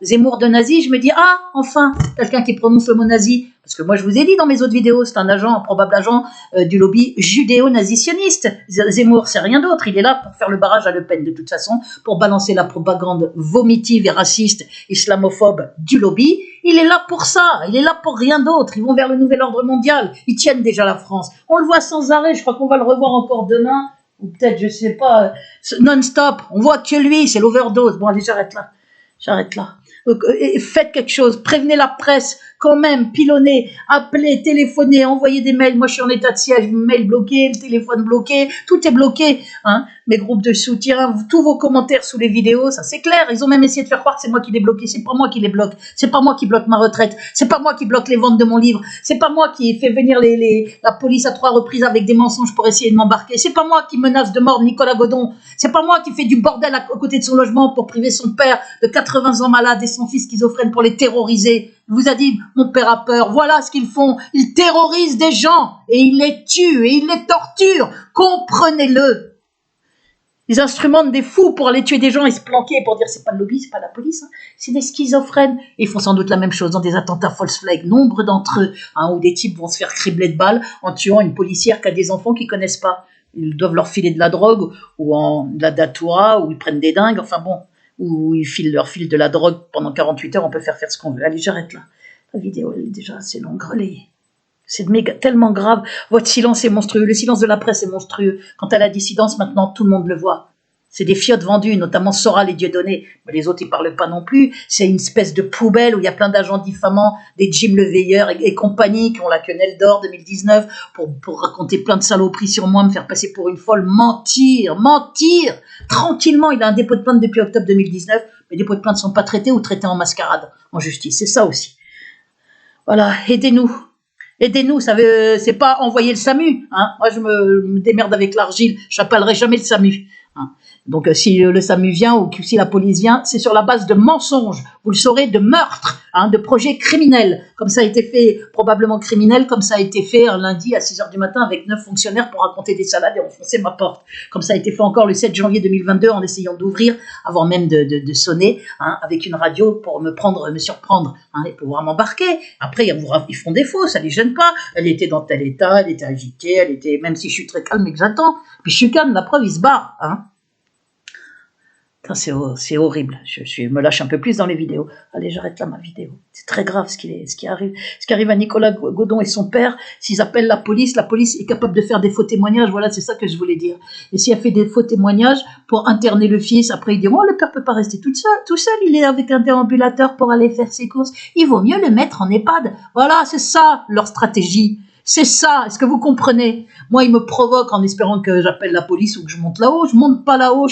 Zemmour de nazi. Je me dis, enfin, quelqu'un qui prononce le mot nazi. Parce que moi, je vous ai dit dans mes autres vidéos, c'est un probable agent du lobby judéo-nazi-sioniste. Zemmour, c'est rien d'autre. Il est là pour faire le barrage à Le Pen, de toute façon, pour balancer la propagande vomitive et raciste, islamophobe du lobby. Il est là pour ça. Il est là pour rien d'autre. Ils vont vers le nouvel ordre mondial. Ils tiennent déjà la France. On le voit sans arrêt. Je crois qu'on va le revoir encore demain. Ou peut-être, je sais pas, non-stop, on voit que lui, c'est l'overdose. Bon, allez, j'arrête là. Faites quelque chose, prévenez la presse, quand même, pilonnez, appelez, téléphonez, envoyez des mails. Moi, je suis en état de siège, mail bloqué, le téléphone bloqué, tout est bloqué. Mes groupes de soutien, tous vos commentaires sous les vidéos, ça c'est clair. Ils ont même essayé de faire croire que c'est moi qui les bloqué. C'est pas moi qui les bloque. C'est pas moi qui bloque ma retraite. C'est pas moi qui bloque les ventes de mon livre. C'est pas moi qui ai fait venir la police à 3 reprises avec des mensonges pour essayer de m'embarquer. C'est pas moi qui menace de mort Nicolas Godon. C'est pas moi qui fait du bordel à côté de son logement pour priver son père de 80 ans malade et son fils schizophrène pour les terroriser. Il vous a dit, mon père a peur. Voilà ce qu'ils font. Ils terrorisent des gens et ils les tuent et ils les torturent. Comprenez-le. Ils instrumentent des fous pour aller tuer des gens et se planquer pour dire c'est pas le lobby, c'est pas la police, c'est des schizophrènes. Et ils font sans doute la même chose dans des attentats false flag, nombre d'entre eux, où des types vont se faire cribler de balles en tuant une policière qui a des enfants qu'ils connaissent pas. Ils doivent leur filer de la drogue ou de la datura ou ils prennent des dingues, ou ils leur filent de la drogue pendant 48 heures, on peut faire ce qu'on veut. Allez, j'arrête là. La vidéo, elle est déjà assez longue, relayée. C'est tellement grave. Votre silence est monstrueux. Le silence de la presse est monstrueux. Quant à la dissidence, maintenant, tout le monde le voit. C'est des fiottes vendues, notamment Soral et Dieudonné. Mais les autres, ils parlent pas non plus. C'est une espèce de poubelle où il y a plein d'agents diffamants, des Jim Le Veilleur et compagnie qui ont la quenelle d'or 2019 pour raconter plein de saloperies sur moi, me faire passer pour une folle, mentir. Tranquillement, il a un dépôt de plainte depuis octobre 2019, mais les dépôts de plainte ne sont pas traités ou traités en mascarade, en justice. C'est ça aussi. Voilà, aidez-nous, c'est pas envoyer le SAMU. Moi, je me démerde avec l'argile, j'appellerai jamais le SAMU. Donc, si le SAMU vient ou si la police vient, c'est sur la base de mensonges, vous le saurez, de meurtres, de projets criminels, comme ça a été fait, probablement criminel, comme ça a été fait un lundi à 6h du matin avec 9 fonctionnaires pour raconter des salades et enfoncer ma porte, comme ça a été fait encore le 7 janvier 2022 en essayant d'ouvrir, avant même de sonner, avec une radio pour me surprendre, et pouvoir m'embarquer. Après, ils font des faux, ça les gêne pas. Elle était dans tel état, elle était agitée, même si je suis très calme et que j'attends, puis je suis calme, la preuve, il se barre, C'est horrible. Je me lâche un peu plus dans les vidéos. Allez, j'arrête là ma vidéo. C'est très grave ce qui arrive à Nicolas Godon et son père. S'ils appellent la police est capable de faire des faux témoignages. Voilà, c'est ça que je voulais dire. Et s'il a fait des faux témoignages pour interner le fils, après il dit le père peut pas rester tout seul. Il est avec un déambulateur pour aller faire ses courses. Il vaut mieux le mettre en EHPAD. Voilà, c'est ça leur stratégie. C'est ça, est-ce que vous comprenez? Moi, il me provoque en espérant que j'appelle la police ou que je monte là-haut. Je monte pas là-haut,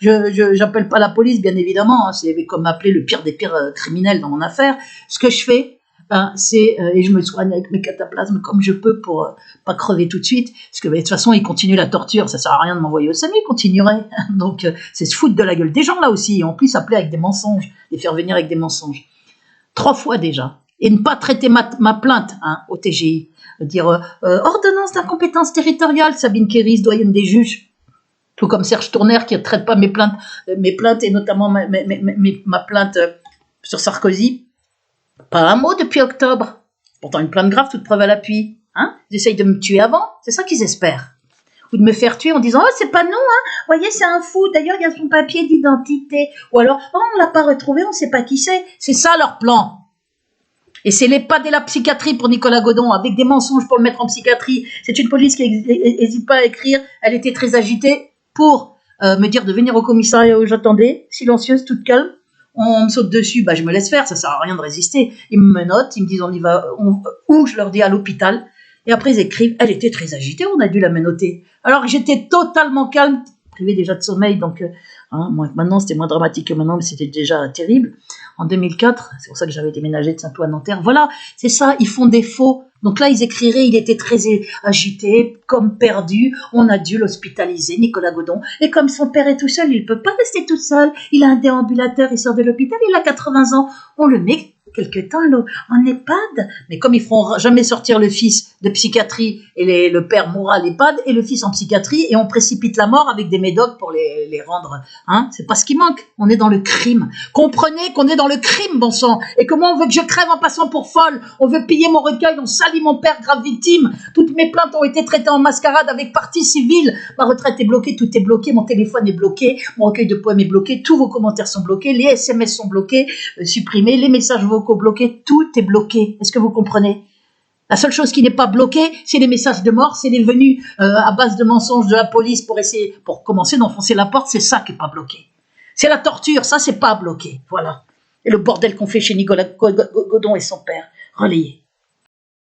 j'appelle pas la police, bien évidemment. C'est comme appeler le pire des pires criminels dans mon affaire. Ce que je fais, et je me soigne avec mes cataplasmes comme je peux pour pas crever tout de suite. Parce que de toute façon, ils continuent la torture. Ça sert à rien de m'envoyer au SAMU, ils continueraient. Donc, c'est se foutre de la gueule des gens là aussi. Et en plus, appeler avec des mensonges, les faire venir avec des mensonges. 3 fois déjà. Et ne pas traiter ma plainte au TGI. dire ordonnance d'incompétence territoriale, Sabine Kéris, doyenne des juges, tout comme Serge Tournaire qui ne traite pas mes plaintes et notamment ma plainte sur Sarkozy. Pas un mot depuis octobre. Pourtant une plainte grave, toute preuve à l'appui. Hein, ils essayent de me tuer avant, c'est ça qu'ils espèrent. Ou de me faire tuer en disant « Oh, c'est pas non, hein, voyez, c'est un fou, d'ailleurs, il y a son papier d'identité. » Ou alors « Oh, on l'a pas retrouvé, on sait pas qui c'est. » C'est ça leur plan. Et c'est l'EHPAD et la psychiatrie pour Nicolas Godon, avec des mensonges pour le mettre en psychiatrie. C'est une police qui n'hésite pas à écrire. Elle était très agitée pour me dire de venir au commissariat où j'attendais, silencieuse, toute calme. On me saute dessus, bah, je me laisse faire, ça sert à rien de résister. Ils me menottent, ils me disent on y va, où je leur dis à l'hôpital. Et après ils écrivent, elle était très agitée, on a dû la menotter. Alors que j'étais totalement calme, privée déjà de sommeil, donc maintenant c'était moins dramatique que maintenant, mais c'était déjà terrible. En 2004, c'est pour ça que j'avais déménagé de Saint-Ouen-Nanterre. Voilà, c'est ça, ils font des faux. Donc là, ils écriraient, il était très agité, comme perdu, on a dû l'hospitaliser, Nicolas Godon. Et comme son père est tout seul, il ne peut pas rester tout seul. Il a un déambulateur, il sort de l'hôpital, il a 80 ans. On le met quelque temps en EHPAD. Mais comme ils ne feront jamais sortir le fils de psychiatrie et le père mourra à l'EHPAD et le fils en psychiatrie, et on précipite la mort avec des médocs pour les rendre. Hein, c'est pas ce qui manque. On est dans le crime. Comprenez qu'on est dans le crime, bon sang. Et comment on veut que je crève en passant pour folle? On veut piller mon recueil, on salit mon père, grave victime. Toutes mes plaintes ont été traitées en mascarade avec partie civile. Ma retraite est bloquée, tout est bloqué, mon téléphone est bloqué, mon recueil de poèmes est bloqué, tous vos commentaires sont bloqués, les SMS sont bloqués, supprimés, les messages vocaux bloqués, tout est bloqué. Est-ce que vous comprenez? La seule chose qui n'est pas bloquée, c'est les messages de mort, c'est les venues à base de mensonges de la police pour commencer d'enfoncer la porte, c'est ça qui n'est pas bloqué. C'est la torture, ça c'est pas bloqué, voilà. Et le bordel qu'on fait chez Nicolas Godon et son père, relayé.